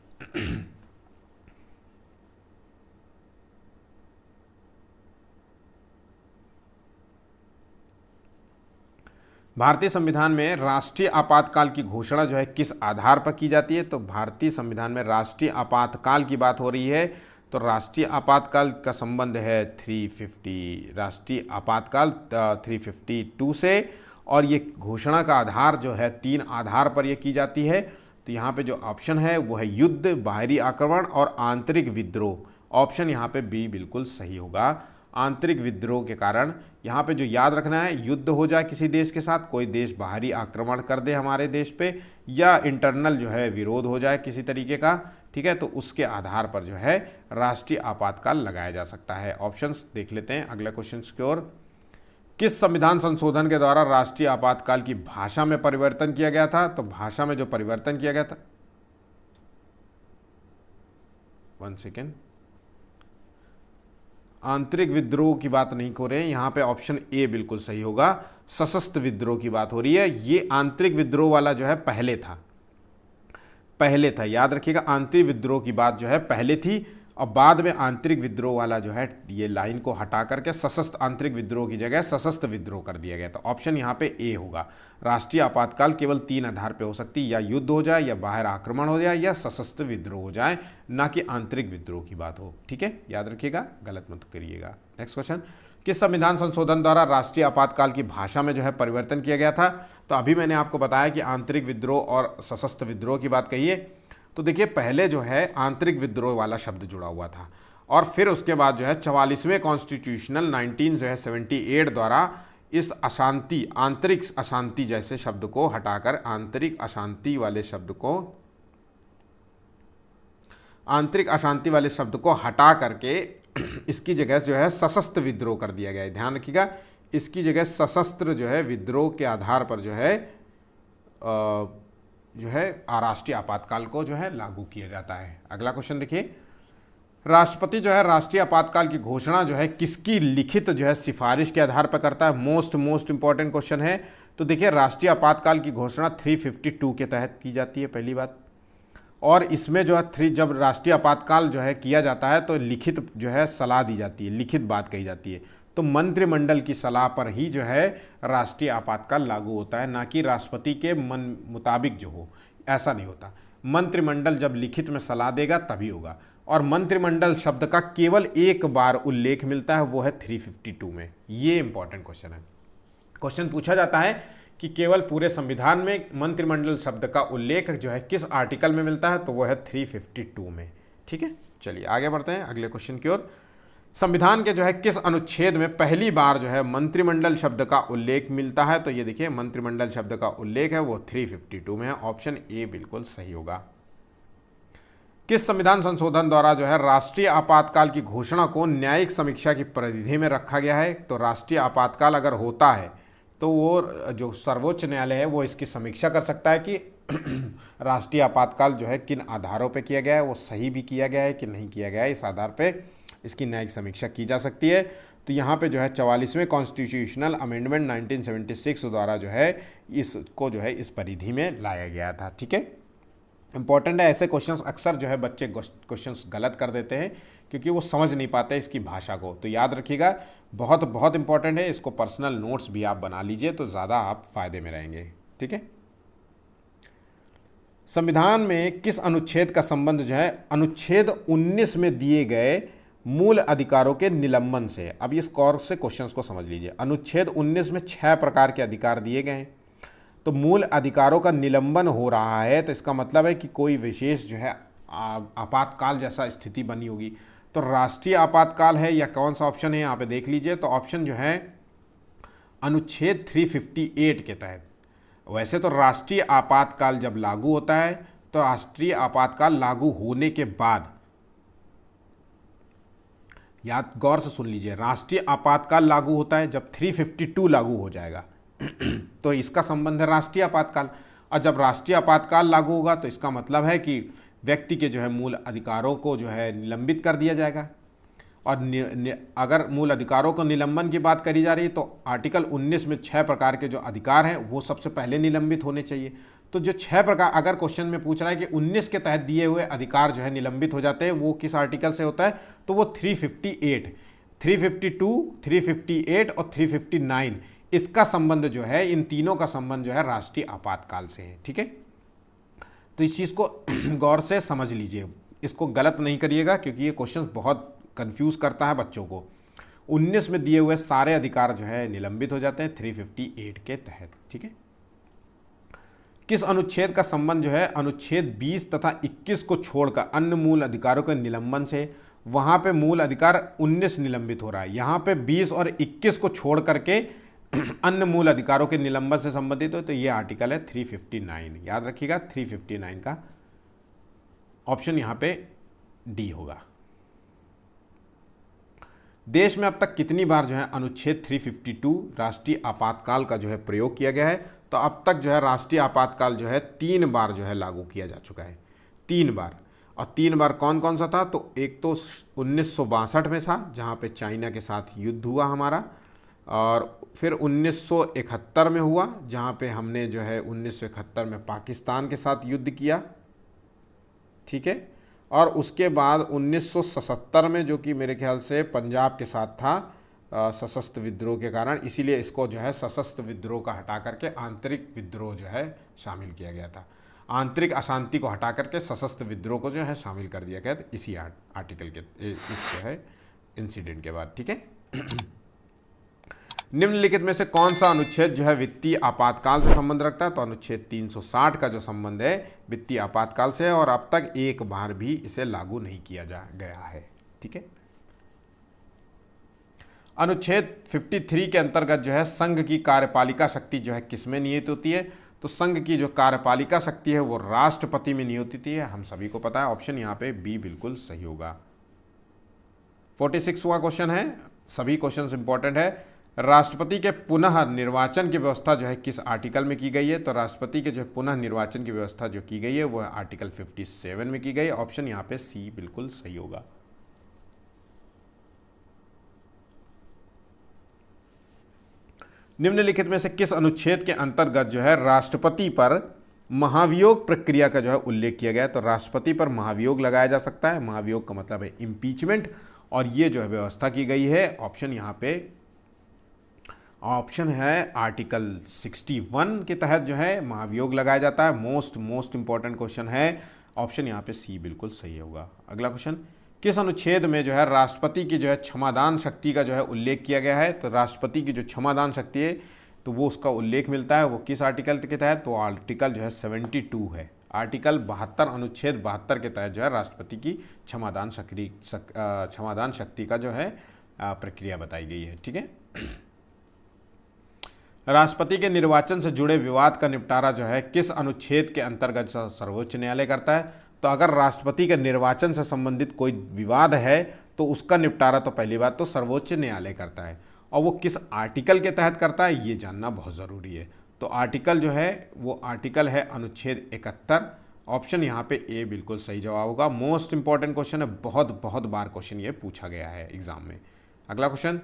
भारतीय संविधान में राष्ट्रीय आपातकाल की घोषणा जो है किस आधार पर की जाती है? तो भारतीय संविधान में राष्ट्रीय आपातकाल की बात हो रही है, तो राष्ट्रीय आपातकाल का संबंध है 350 राष्ट्रीय आपातकाल 352 से। और ये घोषणा का आधार जो है 3 आधार पर ये की जाती है। तो यहाँ पे जो ऑप्शन है वो है युद्ध, बाहरी आक्रमण और आंतरिक विद्रोह। ऑप्शन यहाँ पे बी बिल्कुल सही होगा। आंतरिक विद्रोह के कारण यहाँ पे जो याद रखना है, युद्ध हो जाए किसी देश के साथ, कोई देश बाहरी आक्रमण कर दे हमारे देश पे, या इंटरनल जो है विरोध हो जाए किसी तरीके का, ठीक है, तो उसके आधार पर जो है राष्ट्रीय आपातकाल लगाया जा सकता है। ऑप्शंस देख लेते हैं अगले क्वेश्चन की ओर। किस संविधान संशोधन के द्वारा राष्ट्रीय आपातकाल की भाषा में परिवर्तन किया गया था? तो भाषा में जो परिवर्तन किया गया था, 1 सेकेंड, आंतरिक विद्रोह की बात नहीं हो रहे हैं यहाँ पे। ऑप्शन ए बिल्कुल सही होगा, सशस्त्र विद्रोह की बात हो रही है। ये आंतरिक विद्रोह वाला जो है पहले था, याद रखिएगा, आंतरिक विद्रोह की बात जो है पहले थी, और बाद में आंतरिक विद्रोह वाला जो है ये लाइन को हटा करके सशस्त्र आंतरिक विद्रोह की जगह सशस्त्र विद्रोह कर दिया गया। तो ऑप्शन यहाँ पे ए होगा। राष्ट्रीय आपातकाल केवल 3 आधार पे हो सकती है, या युद्ध हो जाए, या बाहर आक्रमण हो जाए, या सशस्त्र विद्रोह हो जाए, ना कि आंतरिक विद्रोह की बात हो। ठीक है, याद रखिएगा, गलत मत करिएगा। नेक्स्ट क्वेश्चन, किस संविधान संशोधन द्वारा राष्ट्रीय आपातकाल की भाषा में जो है परिवर्तन किया गया था? तो अभी मैंने आपको बताया कि आंतरिक विद्रोह और सशस्त्र विद्रोह की बात कही है। तो देखिए, पहले जो है आंतरिक विद्रोह वाला शब्द जुड़ा हुआ था, और फिर उसके बाद जो है 44वें कॉन्स्टिट्यूशनल 1978 द्वारा इस अशांति, आंतरिक अशांति जैसे शब्द को हटाकर आंतरिक अशांति वाले शब्द को हटा करके इसकी जगह जो है सशस्त्र विद्रोह कर दिया गया है। ध्यान रखिएगा, इसकी जगह सशस्त्र जो है विद्रोह के आधार पर जो है राष्ट्रीय आपातकाल को जो है लागू किया जाता है। अगला क्वेश्चन देखिए, राष्ट्रपति जो है राष्ट्रीय आपातकाल की घोषणा जो है किसकी लिखित जो है सिफारिश के आधार पर करता है? मोस्ट इंपॉर्टेंट क्वेश्चन है। तो देखिए, राष्ट्रीय आपातकाल की घोषणा 352 के तहत की जाती है, पहली बात। और इसमें जो है जब राष्ट्रीय आपातकाल जो है किया जाता है तो लिखित जो है सलाह दी जाती है, लिखित बात कही जाती है। तो मंत्रिमंडल की सलाह पर ही जो है राष्ट्रीय आपातकाल लागू होता है, ना कि राष्ट्रपति के मन मुताबिक जो हो, ऐसा नहीं होता। मंत्रिमंडल जब लिखित में सलाह देगा तभी होगा। और मंत्रिमंडल शब्द का केवल एक बार उल्लेख मिलता है, वो है 352 में। ये इंपॉर्टेंट क्वेश्चन है। क्वेश्चन पूछा जाता है कि केवल पूरे संविधान में मंत्रिमंडल शब्द का उल्लेख जो है किस आर्टिकल में मिलता है? तो वो है 352 में। ठीक है, चलिए आगे बढ़ते हैं अगले क्वेश्चन की ओर। संविधान के जो है किस अनुच्छेद में पहली बार जो है मंत्रिमंडल शब्द का उल्लेख मिलता है? तो ये देखिए, मंत्रिमंडल शब्द का उल्लेख है वो 352 में है। ऑप्शन ए बिल्कुल सही होगा। किस संविधान संशोधन द्वारा जो है राष्ट्रीय आपातकाल की घोषणा को न्यायिक समीक्षा की परिधि में रखा गया है? तो राष्ट्रीय आपातकाल अगर होता है तो वो जो सर्वोच्च न्यायालय है वो इसकी समीक्षा कर सकता है कि राष्ट्रीय आपातकाल जो है किन आधारों पे किया गया है, वो सही भी किया गया है कि नहीं किया गया है। इस आधार पे इसकी न्यायिक समीक्षा की जा सकती है। तो यहाँ पे जो है 44वें कॉन्स्टिट्यूशनल अमेंडमेंट 1976 द्वारा जो है इसको जो है इस परिधि में लाया गया था। ठीक है, इंपॉर्टेंट है। ऐसे क्वेश्चंस अक्सर जो है बच्चे क्वेश्चंस गलत कर देते हैं क्योंकि वो समझ नहीं पाते इसकी भाषा को। तो याद रखिएगा, बहुत बहुत इंपॉर्टेंट है। इसको पर्सनल नोट्स भी आप बना लीजिए तो ज़्यादा आप फायदे में रहेंगे। ठीक है, संविधान में किस अनुच्छेद का संबंध जो है अनुच्छेद 19 में दिए गए मूल अधिकारों के निलंबन से। अब इस कौर से क्वेश्चंस को समझ लीजिए। अनुच्छेद 19 में 6 प्रकार के अधिकार दिए गए हैं, तो मूल अधिकारों का निलंबन हो रहा है तो इसका मतलब है कि कोई विशेष जो है आपातकाल जैसा स्थिति बनी होगी। तो राष्ट्रीय आपातकाल है या कौन सा ऑप्शन है यहाँ पे देख लीजिए। तो ऑप्शन जो है अनुच्छेद 358 के तहत। वैसे तो राष्ट्रीय आपातकाल जब लागू होता है तो राष्ट्रीय आपातकाल लागू होने के बाद, याद गौर से सुन लीजिए, राष्ट्रीय आपातकाल लागू होता है जब 352 लागू हो जाएगा तो इसका संबंध है राष्ट्रीय आपातकाल। और जब राष्ट्रीय आपातकाल लागू होगा तो इसका मतलब है कि व्यक्ति के जो है मूल अधिकारों को जो है निलंबित कर दिया जाएगा। और अगर मूल अधिकारों को निलंबन की बात करी जा रही है तो आर्टिकल 19 में 6 प्रकार के जो अधिकार हैं वो सबसे पहले निलंबित होने चाहिए। तो जो 6 प्रकार, अगर क्वेश्चन में पूछ रहा है कि 19 के तहत दिए हुए अधिकार जो है निलंबित हो जाते हैं, वो किस आर्टिकल से होता है, तो वो 358, 352, 358 और 359, इसका संबंध जो है, इन तीनों का संबंध जो है राष्ट्रीय आपातकाल से है। ठीक है, तो इस चीज़ को गौर से समझ लीजिए, इसको गलत नहीं करिएगा क्योंकि ये क्वेश्चन बहुत कंफ्यूज करता है बच्चों को। 19 में दिए हुए सारे अधिकार जो है निलंबित हो जाते हैं 358 के तहत। ठीक है, किस अनुच्छेद का संबंध जो है अनुच्छेद 20 तथा 21 को छोड़कर अन्य मूल अधिकारों के निलंबन से। वहां पे मूल अधिकार 19 निलंबित हो रहा है, यहाँ पे 20 और 21 को छोड़ करके अन्य मूल अधिकारों के निलंबन से संबंधित हो, तो ये आर्टिकल है 359। याद रखिएगा 359 का ऑप्शन यहाँ पे डी होगा। देश में अब तक कितनी बार जो है अनुच्छेद 352 राष्ट्रीय आपातकाल का जो है प्रयोग किया गया है, तो अब तक जो है राष्ट्रीय आपातकाल जो है 3 बार जो है लागू किया जा चुका है, 3 बार। और 3 बार कौन कौन सा था, तो एक तो 1962 में था जहाँ पे चाइना के साथ युद्ध हुआ हमारा, और फिर 1971 में हुआ जहाँ पे हमने जो है 1971 में पाकिस्तान के साथ युद्ध किया। ठीक है, और उसके बाद 1977 में जो कि मेरे ख्याल से पंजाब के साथ था सशस्त्र विद्रोह के कारण, इसीलिए इसको जो है सशस्त्र विद्रोह का हटा करके आंतरिक विद्रोह जो है शामिल किया गया था। आंतरिक अशांति को हटा करके सशस्त्र विद्रोह को जो है शामिल कर दिया गया था इसी आर्टिकल के इस जो है इंसिडेंट के बाद। ठीक है, निम्नलिखित में से कौन सा अनुच्छेद जो है वित्तीय आपातकाल से संबंध रखता है, तो अनुच्छेद 360 का जो संबंध है वित्तीय आपातकाल से है, और अब तक एक बार भी इसे लागू नहीं किया गया है। ठीक है, अनुच्छेद 53 के अंतर्गत जो है संघ की कार्यपालिका शक्ति जो है किसमें निहित होती है, तो संघ की जो कार्यपालिका शक्ति है वो राष्ट्रपति में निहित होती है। हम सभी को पता है, ऑप्शन यहाँ पे बी बिल्कुल सही होगा। 46वां क्वेश्चन है, सभी क्वेश्चन इंपॉर्टेंट है। राष्ट्रपति के पुनः निर्वाचन की व्यवस्था जो है किस आर्टिकल में की गई है, तो राष्ट्रपति के जो पुनः निर्वाचन की व्यवस्था जो की गई है वो आर्टिकल 57 में की गई है। ऑप्शन यहाँ पे सी बिल्कुल सही होगा। निम्नलिखित में से किस अनुच्छेद के अंतर्गत जो है राष्ट्रपति पर महाभियोग प्रक्रिया का जो है उल्लेख किया गया है, तो राष्ट्रपति पर महाभियोग लगाया जा सकता है। महाभियोग का मतलब है इम्पीचमेंट, और ये जो है व्यवस्था की गई है। ऑप्शन यहाँ पे ऑप्शन है आर्टिकल 61 के तहत जो है महाभियोग लगाया जाता है। मोस्ट इंपॉर्टेंट क्वेश्चन है, ऑप्शन यहाँ पे सी बिल्कुल सही होगा। अगला क्वेश्चन, किस अनुच्छेद में जो है राष्ट्रपति की जो है क्षमादान शक्ति का जो है उल्लेख किया गया है, तो राष्ट्रपति की जो क्षमादान शक्ति है तो वो उसका उल्लेख मिलता है वो किस आर्टिकल के तहत, तो आर्टिकल जो है 72 है। आर्टिकल 72 अनुच्छेद 72 के तहत जो है राष्ट्रपति की क्षमादान शक्ति का जो है प्रक्रिया बताई गई है। ठीक है, राष्ट्रपति के निर्वाचन से जुड़े विवाद का निपटारा जो है किस अनुच्छेद के अंतर्गत सर्वोच्च न्यायालय करता है, तो अगर राष्ट्रपति के निर्वाचन से संबंधित कोई विवाद है तो उसका निपटारा तो पहली बात तो सर्वोच्च न्यायालय करता है, और वो किस आर्टिकल के तहत करता है ये जानना बहुत ज़रूरी है। तो आर्टिकल जो है वो आर्टिकल है अनुच्छेद 71, ऑप्शन यहाँ पे ए बिल्कुल सही जवाब होगा। मोस्ट इंपॉर्टेंट क्वेश्चन है, बहुत बहुत बार क्वेश्चन ये पूछा गया है एग्जाम में। अगला क्वेश्चन,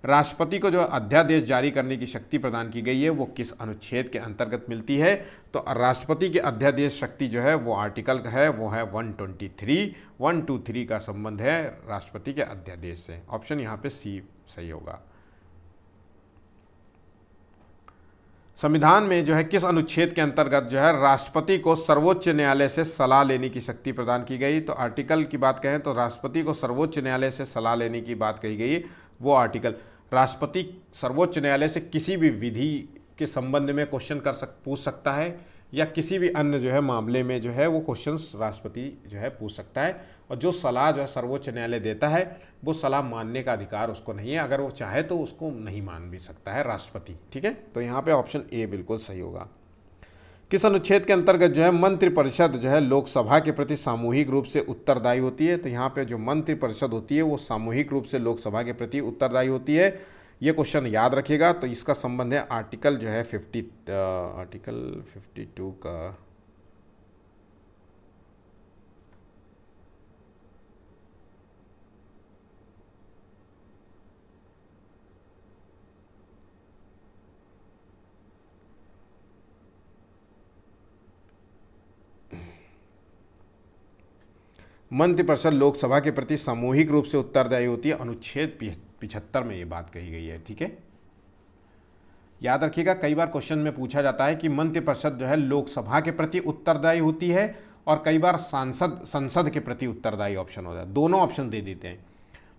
राष्ट्रपति को जो अध्यादेश जारी करने की शक्ति प्रदान की गई है वो किस अनुच्छेद के अंतर्गत मिलती है? तो राष्ट्रपति की अध्यादेश शक्ति जो है वो आर्टिकल का है, वो है 123। 123 का संबंध है राष्ट्रपति के अध्यादेश से। ऑप्शन यहाँ पे सी सही होगा। संविधान में जो है किस अनुच्छेद के अंतर्गत जो है राष्ट्रपति को सर्वोच्च न्यायालय से सलाह लेने की शक्ति प्रदान की गई? तो आर्टिकल की बात कहें तो राष्ट्रपति को सर्वोच्च न्यायालय से सलाह लेने की बात कही गई, वो आर्टिकल। राष्ट्रपति सर्वोच्च न्यायालय से किसी भी विधि के संबंध में क्वेश्चन पूछ सकता है, या किसी भी अन्य जो है मामले में जो है वो क्वेश्चंस राष्ट्रपति जो है पूछ सकता है। और जो सलाह जो है सर्वोच्च न्यायालय देता है वो सलाह मानने का अधिकार उसको नहीं है, अगर वो चाहे तो उसको नहीं मान भी सकता है राष्ट्रपति। ठीक है, तो यहाँ पे ऑप्शन ए बिल्कुल सही होगा। किस अनुच्छेद के अंतर्गत जो है मंत्रिपरिषद जो है लोकसभा के प्रति सामूहिक रूप से उत्तरदायी होती है? तो यहाँ पे जो मंत्रिपरिषद होती है वो सामूहिक रूप से लोकसभा के प्रति उत्तरदायी होती है। ये क्वेश्चन याद रखिएगा। तो इसका संबंध है आर्टिकल जो है आर्टिकल 52 का। मंत्रिपरिषद लोकसभा के प्रति सामूहिक रूप से उत्तरदायी होती है, अनुच्छेद 75 में ये बात कही गई है। ठीक है, याद रखिएगा, कई बार क्वेश्चन में पूछा जाता है कि मंत्रिपरिषद जो है लोकसभा के प्रति उत्तरदायी होती है और कई बार संसद के प्रति उत्तरदायी ऑप्शन हो जाता है, दोनों ऑप्शन दे देते हैं।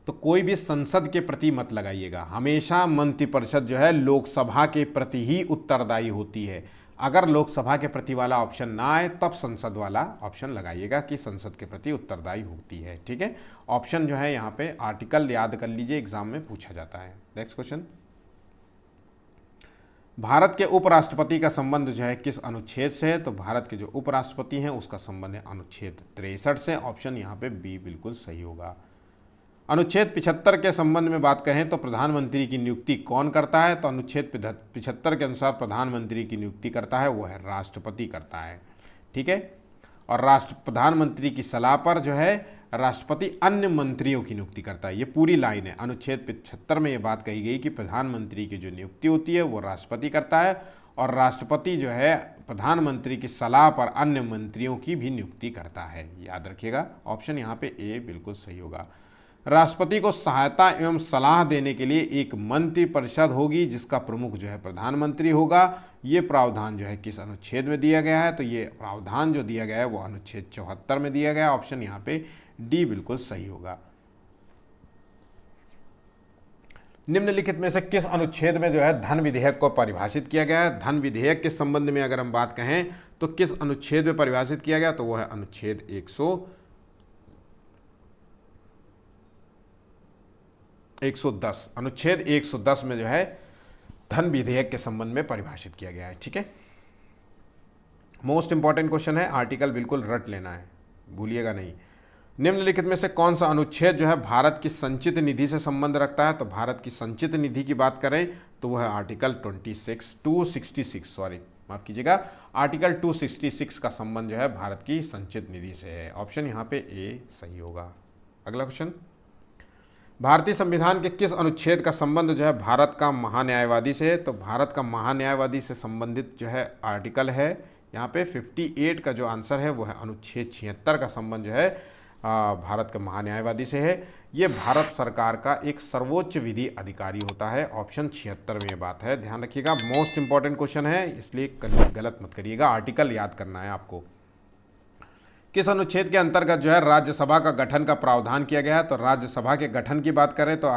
तो कोई भी संसद के प्रति मत लगाइएगा, हमेशा मंत्रिपरिषद जो है लोकसभा के प्रति ही उत्तरदायी होती है। अगर लोकसभा के प्रति वाला ऑप्शन ना आए तब संसद वाला ऑप्शन लगाइएगा कि संसद के प्रति उत्तरदायी होती है। ठीक है, ऑप्शन जो है यहाँ पे आर्टिकल याद कर लीजिए, एग्जाम में पूछा जाता है। नेक्स्ट क्वेश्चन, भारत के उपराष्ट्रपति का संबंध जो है किस अनुच्छेद से है? तो भारत के जो उपराष्ट्रपति हैं उसका संबंध है अनुच्छेद 63 से। ऑप्शन यहाँ पे बी बिल्कुल सही होगा। अनुच्छेद 75 के संबंध में बात करें तो प्रधानमंत्री की नियुक्ति कौन करता है? तो अनुच्छेद 75 के अनुसार प्रधानमंत्री की नियुक्ति करता है वो है राष्ट्रपति करता है। ठीक है, और प्रधानमंत्री की सलाह पर जो है राष्ट्रपति अन्य मंत्रियों की नियुक्ति करता है। ये पूरी लाइन है, अनुच्छेद 75 में ये बात कही गई कि प्रधानमंत्री की जो नियुक्ति होती है वो राष्ट्रपति करता है और राष्ट्रपति जो है प्रधानमंत्री की सलाह पर अन्य मंत्रियों की भी नियुक्ति करता है। याद रखिएगा, ऑप्शन यहाँ पे ए बिल्कुल सही होगा। राष्ट्रपति को सहायता एवं सलाह देने के लिए एक मंत्रिपरिषद होगी जिसका प्रमुख जो है प्रधानमंत्री होगा। ये प्रावधान जो है किस अनुच्छेद में दिया गया है? तो ये प्रावधान जो दिया गया है वो अनुच्छेद 74 में दिया गया है। ऑप्शन यहाँ पे डी बिल्कुल सही होगा। निम्नलिखित में से किस अनुच्छेद में जो है धन विधेयक को परिभाषित किया गया है? धन विधेयक के संबंध में अगर हम बात कहें तो किस अनुच्छेद में परिभाषित किया गया? तो वो है अनुच्छेद 110। अनुच्छेद 110 में जो है धन विधेयक के संबंध में परिभाषित किया गया है। ठीक है, मोस्ट इंपॉर्टेंट क्वेश्चन है, आर्टिकल बिल्कुल रट लेना है, भूलिएगा नहीं। निम्नलिखित में से कौन सा अनुच्छेद जो है भारत की संचित निधि से संबंध रखता है? तो भारत की संचित निधि की बात करें तो वह है आर्टिकल 266 सॉरी माफ कीजिएगा, आर्टिकल 266 का संबंध जो है भारत की संचित निधि से है। ऑप्शन यहाँ पे ए सही होगा। अगला क्वेश्चन, भारतीय संविधान के किस अनुच्छेद का संबंध जो है भारत का महान्यायवादी से है? तो भारत का महान्यायवादी से संबंधित जो है आर्टिकल है यहाँ पे 58 का जो आंसर है वो है अनुच्छेद 76 का संबंध जो है भारत के महान्यायवादी से है। ये भारत सरकार का एक सर्वोच्च विधि अधिकारी होता है। ऑप्शन 76 में ये बात है, ध्यान रखिएगा, मोस्ट इंपॉर्टेंट क्वेश्चन है इसलिए गलत मत करिएगा, आर्टिकल याद करना है आपको। किस अनुच्छेद के अंतर्गत जो है राज्यसभा का गठन का प्रावधान किया गया है? तो राज्यसभा के गठन की बात करें तो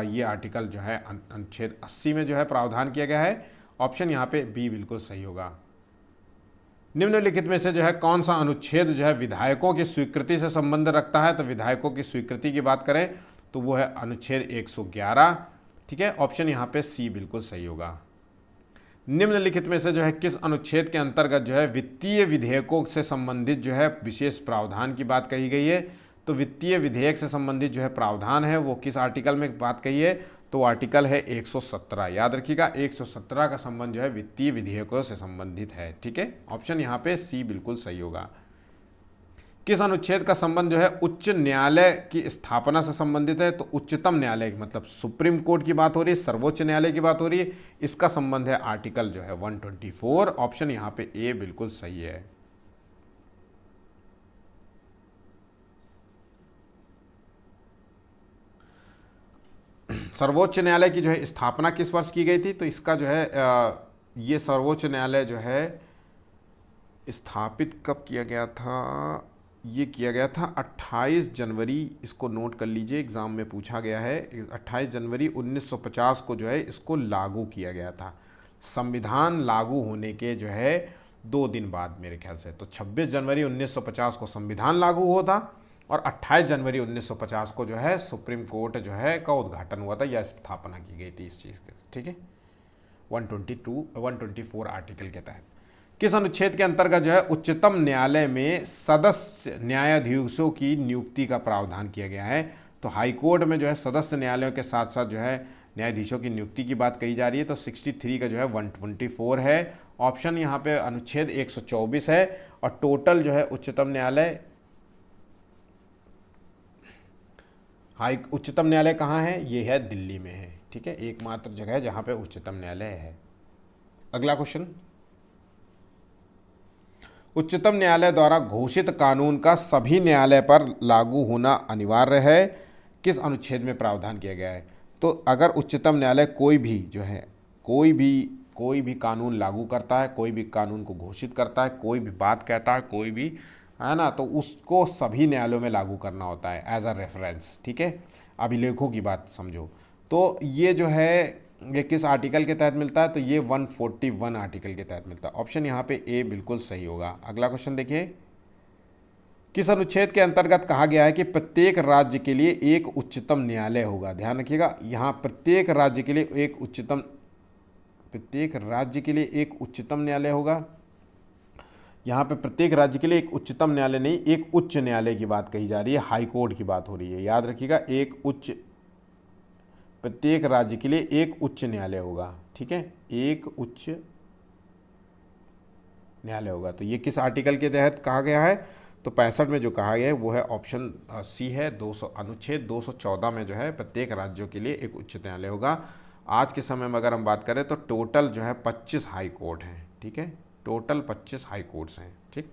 ये आर्टिकल जो है अनुच्छेद 80 में जो है प्रावधान किया गया है। ऑप्शन यहाँ पे बी बिल्कुल सही होगा। निम्नलिखित में से जो है कौन सा अनुच्छेद जो है विधायकों की स्वीकृति से संबंध रखता है? तो विधायकों की स्वीकृति की बात करें तो वो है अनुच्छेद 111। ठीक है, ऑप्शन यहाँ पे सी बिल्कुल सही होगा। निम्नलिखित में से जो है किस अनुच्छेद के अंतर्गत जो है वित्तीय विधेयकों से संबंधित जो है विशेष प्रावधान की बात कही गई है? तो वित्तीय विधेयक से संबंधित जो है प्रावधान है वो किस आर्टिकल में बात कही है? तो आर्टिकल है 117। याद रखिएगा, 117 का संबंध जो है वित्तीय विधेयकों से संबंधित है। ठीक है, ऑप्शन यहाँ पे सी बिल्कुल सही होगा। किस अनुच्छेद का संबंध जो है उच्च न्यायालय की स्थापना से संबंधित है? तो उच्चतम न्यायालय मतलब सुप्रीम कोर्ट की बात हो रही है, सर्वोच्च न्यायालय की बात हो रही है, इसका संबंध है आर्टिकल जो है 124। ऑप्शन यहां पे ए बिल्कुल सही है। सर्वोच्च न्यायालय की जो है स्थापना किस वर्ष की गई थी? तो इसका जो है ये सर्वोच्च न्यायालय जो है स्थापित कब किया गया था? ये किया गया था 28 जनवरी, इसको नोट कर लीजिए, एग्ज़ाम में पूछा गया है। 28 जनवरी 1950 को जो है इसको लागू किया गया था। संविधान लागू होने के जो है 2 दिन बाद मेरे ख्याल से, तो 26 जनवरी 1950 को संविधान लागू हुआ था और 28 जनवरी 1950 को जो है सुप्रीम कोर्ट जो है का उद्घाटन हुआ था या स्थापना की गई थी इस चीज़ की। ठीक है, 124 आर्टिकल के तहत किस अनुच्छेद के अंतर्गत जो है उच्चतम न्यायालय में सदस्य न्यायाधीशों की नियुक्ति का प्रावधान किया गया है? तो हाई कोर्ट में जो है सदस्य न्यायालयों के साथ साथ जो है न्यायाधीशों की नियुक्ति की बात कही जा रही है, तो 63 का जो है 124 है। ऑप्शन यहाँ पे अनुच्छेद 124 है। और टोटल जो है उच्चतम न्यायालय उच्चतम न्यायालय कहाँ है? ये है दिल्ली में है। ठीक है, एकमात्र जगह है जहाँ पे उच्चतम न्यायालय है। अगला क्वेश्चन, उच्चतम न्यायालय द्वारा घोषित कानून का सभी न्यायालय पर लागू होना अनिवार्य है, किस अनुच्छेद में प्रावधान किया गया है? तो अगर उच्चतम न्यायालय कोई भी जो है कोई भी कानून लागू करता है, कोई भी कानून को घोषित करता है, कोई भी बात कहता है, कोई भी है ना, तो उसको सभी न्यायालयों में लागू करना होता है एज अ रेफरेंस। ठीक है, अभिलेखों की बात समझो। तो ये जो है ये किस आर्टिकल के तहत मिलता है? तो ये 141 आर्टिकल के तहत मिलता है। ऑप्शन यहाँ पे ए बिल्कुल सही होगा। अगला क्वेश्चन देखिए, किस अनुच्छेद के अंतर्गत कहा गया है कि प्रत्येक राज्य के लिए एक उच्चतम न्यायालय होगा? ध्यान रखिएगा, यहाँ प्रत्येक राज्य के लिए एक उच्चतम न्यायालय होगा। यहाँ पे प्रत्येक राज्य के लिए एक उच्चतम न्यायालय नहीं, एक उच्च न्यायालय की बात कही जा रही है, हाई कोर्ट की बात हो रही है। याद रखिएगा, प्रत्येक राज्य के लिए एक उच्च न्यायालय होगा। ठीक है, एक उच्च न्यायालय होगा। तो ये किस आर्टिकल के तहत कहा गया है? तो 65 में जो कहा गया है वो है ऑप्शन सी है। अनुच्छेद 214 में जो है प्रत्येक राज्यों के लिए एक उच्च न्यायालय होगा। आज के समय में अगर हम बात करें तो टोटल जो है 25 हाई कोर्ट हैं। ठीक है, टोटल 25 हाई कोर्ट्स हैं। ठीक,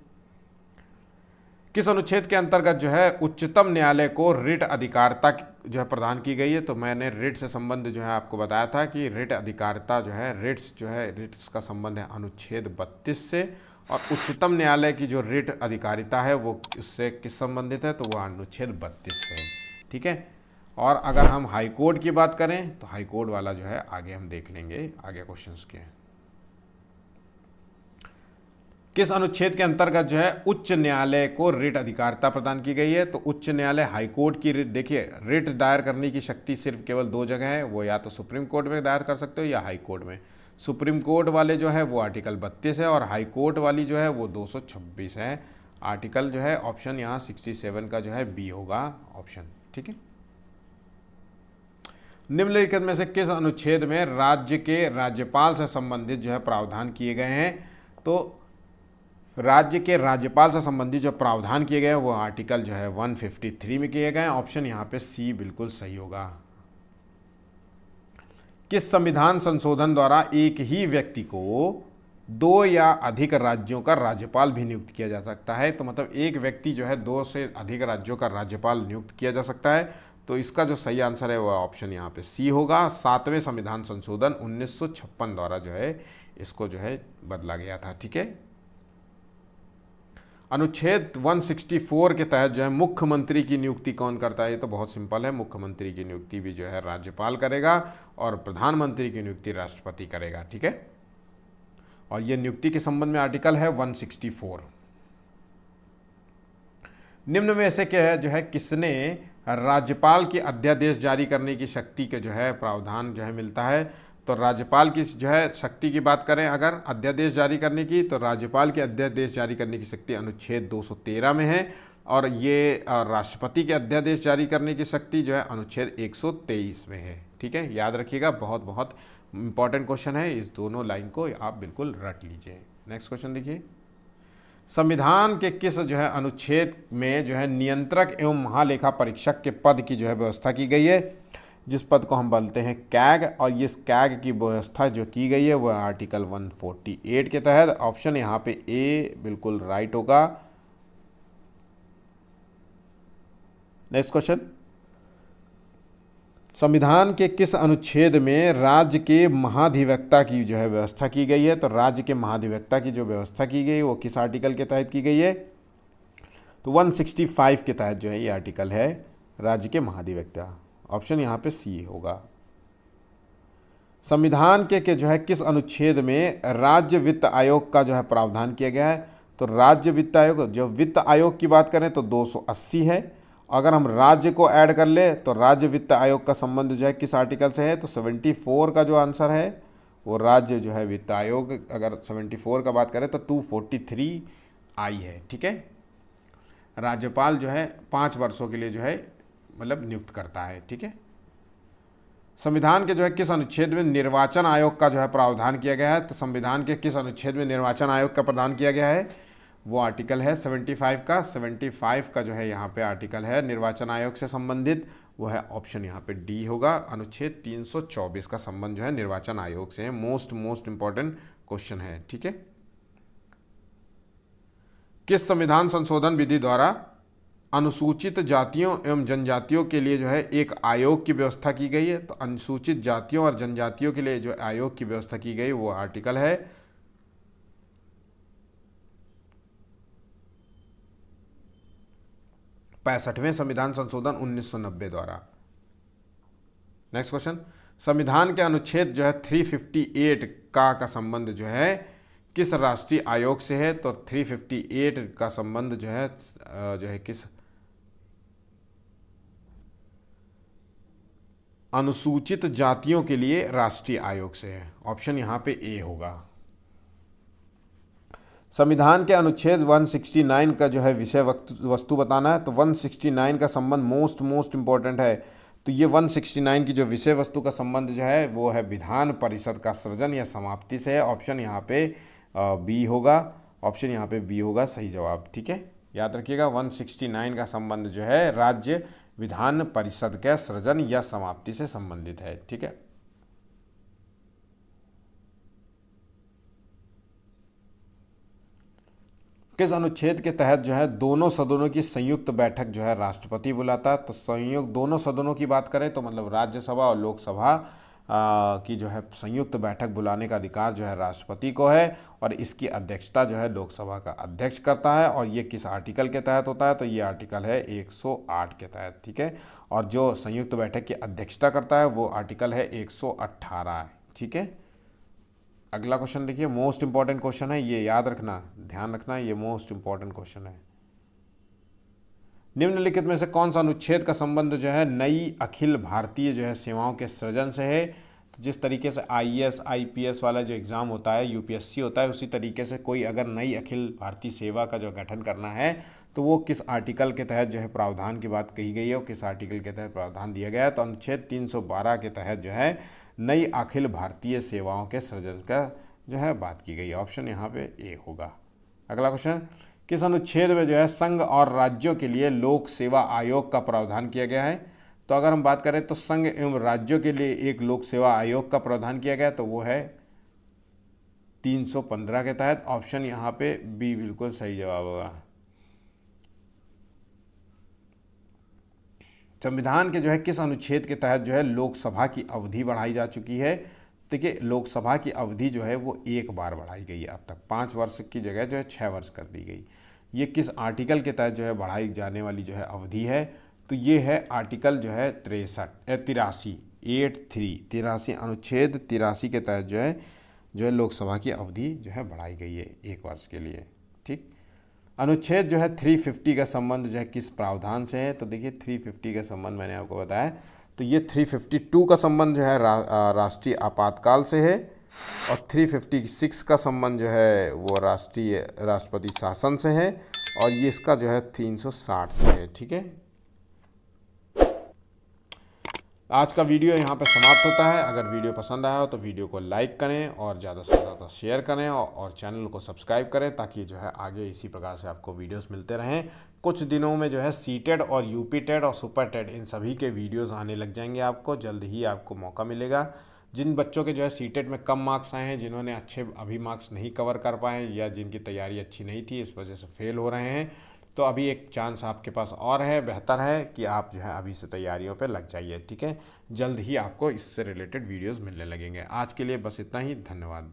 किस अनुच्छेद के अंतर्गत जो है उच्चतम न्यायालय को रिट अधिकारिता जो है प्रदान की गई है? तो मैंने रिट से संबंध जो है आपको बताया था कि रिट अधिकारिता जो है रिट्स का संबंध है अनुच्छेद 32 से, और उच्चतम न्यायालय की जो रिट अधिकारिता है वो इससे किस संबंधित है? तो वो अनुच्छेद 32 से है। ठीक है, और अगर हम हाई कोर्ट की बात करें तो हाई कोर्ट वाला जो है आगे हम देख लेंगे आगे क्वेश्चंस के। किस अनुच्छेद के अंतर्गत जो है उच्च न्यायालय को रिट अधिकारिता प्रदान की गई है? तो उच्च न्यायालय हाई कोर्ट की रिट, देखिए रिट दायर करने की शक्ति सिर्फ केवल 2 जगह है, वो या तो सुप्रीम कोर्ट में दायर कर सकते हो या हाई कोर्ट में। सुप्रीम कोर्ट वाले जो है वो आर्टिकल 32 है और हाई कोर्ट वाली जो है वो 226 है। आर्टिकल जो है ऑप्शन यहाँ 67 का जो है बी होगा ऑप्शन। ठीक है, निम्नलिखित में से किस अनुच्छेद में राज्य के राज्यपाल से संबंधित जो है प्रावधान किए गए हैं? तो राज्य के राज्यपाल से संबंधित जो प्रावधान किए गए वो आर्टिकल जो है 153 में किए गए। ऑप्शन यहाँ पे सी बिल्कुल सही होगा। किस संविधान संशोधन द्वारा एक ही व्यक्ति को 2 या अधिक राज्यों का राज्यपाल भी नियुक्त किया जा सकता है? तो मतलब एक व्यक्ति जो है 2 से अधिक राज्यों का राज्यपाल नियुक्त किया जा सकता है। तो इसका जो सही आंसर है वह ऑप्शन यहाँ पे सी होगा। 7वें संविधान संशोधन 1956 द्वारा जो है इसको जो है बदला गया था। ठीक है, अनुच्छेद 164 के तहत जो है मुख्यमंत्री की नियुक्ति कौन करता है? ये तो बहुत सिंपल है, मुख्यमंत्री की नियुक्ति भी जो है राज्यपाल करेगा और प्रधानमंत्री की नियुक्ति राष्ट्रपति करेगा। ठीक है, और ये नियुक्ति के संबंध में आर्टिकल है 164। निम्न में से क्या है जो है किसने राज्यपाल की अध्यादेश जारी करने की शक्ति के जो है प्रावधान जो है मिलता है? तो राज्यपाल की जो है शक्ति की बात करें अगर अध्यादेश जारी करने की, तो राज्यपाल के अध्यादेश जारी करने की शक्ति अनुच्छेद 213 में है, और ये राष्ट्रपति के अध्यादेश जारी करने की शक्ति जो है अनुच्छेद 123 में है। ठीक है, याद रखिएगा, बहुत बहुत इंपॉर्टेंट क्वेश्चन है, इस दोनों लाइन को आप बिल्कुल रट लीजिए। नेक्स्ट क्वेश्चन देखिए, संविधान के किस जो है अनुच्छेद में जो है नियंत्रक एवं महालेखा परीक्षक के पद की जो है व्यवस्था की गई है, जिस पद को हम बोलते हैं कैग, और इस कैग की व्यवस्था जो की गई है वह आर्टिकल 148 के तहत। ऑप्शन यहाँ पे ए बिल्कुल राइट होगा। नेक्स्ट क्वेश्चन, संविधान के किस अनुच्छेद में राज्य के महाधिवक्ता की जो है व्यवस्था की गई है? तो राज्य के महाधिवक्ता की जो व्यवस्था की गई वो किस आर्टिकल के तहत की गई है? तो 165 के तहत जो है ये आर्टिकल है, राज्य के महाधिवक्ता। ऑप्शन यहाँ पे सी होगा। संविधान के जो है किस अनुच्छेद में राज्य वित्त आयोग का जो है प्रावधान किया गया है? तो राज्य वित्त आयोग, जो वित्त आयोग की बात करें तो 280 है। अगर हम राज्य को ऐड कर ले तो राज्य वित्त आयोग का संबंध जो है किस आर्टिकल से है? तो 74 का जो आंसर है वो राज्य जो है वित्त आयोग, अगर 74 का बात करें तो 243 आई है। ठीक है, राज्यपाल जो है 5 वर्षों के लिए जो है मतलब नियुक्त करता है। ठीक है, संविधान के जो है किस अनुच्छेद में निर्वाचन आयोग का जो है प्रावधान किया गया है? तो संविधान के किस अनुच्छेद में निर्वाचन आयोग का प्रावधान किया गया है? वो आर्टिकल है 75 का। 75 का जो है यहाँ पे आर्टिकल है निर्वाचन आयोग से संबंधित, वो है ऑप्शन यहाँ पे डी होगा। अनुच्छेद 324 का संबंध जो है निर्वाचन आयोग से है। मोस्ट इंपॉर्टेंट क्वेश्चन है। ठीक है, किस संविधान संशोधन विधि द्वारा अनुसूचित जातियों एवं जनजातियों के लिए जो है एक आयोग की व्यवस्था की गई है? तो अनुसूचित जातियों और जनजातियों के लिए जो आयोग की व्यवस्था की गई वो आर्टिकल है 65वें संविधान संशोधन 1990 द्वारा। नेक्स्ट क्वेश्चन, संविधान के अनुच्छेद जो है 358 का संबंध जो है किस राष्ट्रीय आयोग से है? तो 358 का संबंध जो है किस अनुसूचित जातियों के लिए राष्ट्रीय आयोग से है। ऑप्शन यहाँ पे ए होगा। संविधान के अनुच्छेद 169 का जो है विषय वस्तु बताना है। तो 169 का संबंध मोस्ट इंपॉर्टेंट है। तो ये 169 की जो विषय वस्तु का संबंध जो है वो है विधान परिषद का सृजन या समाप्ति से है। ऑप्शन यहाँ पे बी होगा। ऑप्शन यहाँ पे बी होगा सही जवाब। ठीक है, याद रखिएगा 169 का संबंध जो है राज्य विधान परिषद के सृजन या समाप्ति से संबंधित है। ठीक है, किस अनुच्छेद के तहत जो है दोनों सदनों की संयुक्त बैठक जो है राष्ट्रपति बुलाता है? तो संयुक्त दोनों सदनों की बात करें तो मतलब राज्यसभा और लोकसभा की जो है संयुक्त बैठक बुलाने का अधिकार जो है राष्ट्रपति को है, और इसकी अध्यक्षता जो है लोकसभा का अध्यक्ष करता है। और ये किस आर्टिकल के तहत होता है? तो ये आर्टिकल है 108 के तहत। ठीक है, और जो संयुक्त बैठक की अध्यक्षता करता है वो आर्टिकल है 118। ठीक है, अगला क्वेश्चन देखिए, मोस्ट इंपॉर्टेंट क्वेश्चन है, ये याद रखना, ध्यान रखना, ये मोस्ट इंपॉर्टेंट क्वेश्चन है। निम्नलिखित में से कौन सा अनुच्छेद का संबंध जो है नई अखिल भारतीय जो है सेवाओं के सृजन से है? तो जिस तरीके से IAS IPS वाला जो एग्ज़ाम होता है, UPSC होता है, उसी तरीके से कोई अगर नई अखिल भारतीय सेवा का जो गठन करना है तो वो किस आर्टिकल के तहत जो है प्रावधान की बात कही गई है और किस आर्टिकल के तहत प्रावधान दिया गया है? तो अनुच्छेद 312 के तहत जो है नई अखिल भारतीय सेवाओं के सृजन का जो है बात की गई है। ऑप्शन यहाँ पे ए होगा। अगला क्वेश्चन, किस अनुच्छेद में जो है संघ और राज्यों के लिए लोक सेवा आयोग का प्रावधान किया गया है? तो अगर हम बात करें तो संघ एवं राज्यों के लिए एक लोक सेवा आयोग का प्रावधान किया गया तो वो है 315 के तहत। ऑप्शन यहाँ पे बी बिल्कुल सही जवाब होगा। संविधान के जो है किस अनुच्छेद के तहत जो है लोकसभा की अवधि बढ़ाई जा चुकी है? देखिए, लोकसभा की अवधि जो है वो एक बार बढ़ाई गई है, अब तक 5 वर्ष की जगह जो है 6 वर्ष कर दी गई। ये किस आर्टिकल के तहत जो है बढ़ाई जाने वाली जो है अवधि है? तो ये है आर्टिकल जो है 83 अनुच्छेद 83 के तहत जो है लोकसभा की अवधि जो है बढ़ाई गई है 1 वर्ष के लिए। ठीक, अनुच्छेद जो है 350 का संबंध जो है किस प्रावधान से है? तो देखिए 350 का संबंध मैंने आपको बताया, तो ये 352 का संबंध जो है राष्ट्रीय आपातकाल से है, और 356 का संबंध जो है वो राष्ट्रपति शासन से है, और ये इसका जो है 360 से है। ठीक है, आज का वीडियो यहाँ पे समाप्त होता है। अगर वीडियो पसंद आया हो तो वीडियो को लाइक करें और ज़्यादा से ज़्यादा शेयर करें और चैनल को सब्सक्राइब करें, ताकि जो है आगे इसी प्रकार से आपको वीडियोस मिलते रहें। कुछ दिनों में जो है सीटेड और यूपी टेड और सुपर टेड इन सभी के वीडियोस आने लग जाएंगे। आपको जल्द ही आपको मौका मिलेगा। जिन बच्चों के जो है सीटेड में कम मार्क्स आए हैं, जिन्होंने अच्छे अभी मार्क्स नहीं कवर कर पाए या जिनकी तैयारी अच्छी नहीं थी, इस वजह से फेल हो रहे हैं, तो अभी एक चांस आपके पास और है। बेहतर है कि आप जो है अभी से तैयारियों पे लग जाइए, ठीक है। जल्द ही आपको इससे रिलेटेड वीडियोस मिलने लगेंगे। आज के लिए बस इतना ही, धन्यवाद।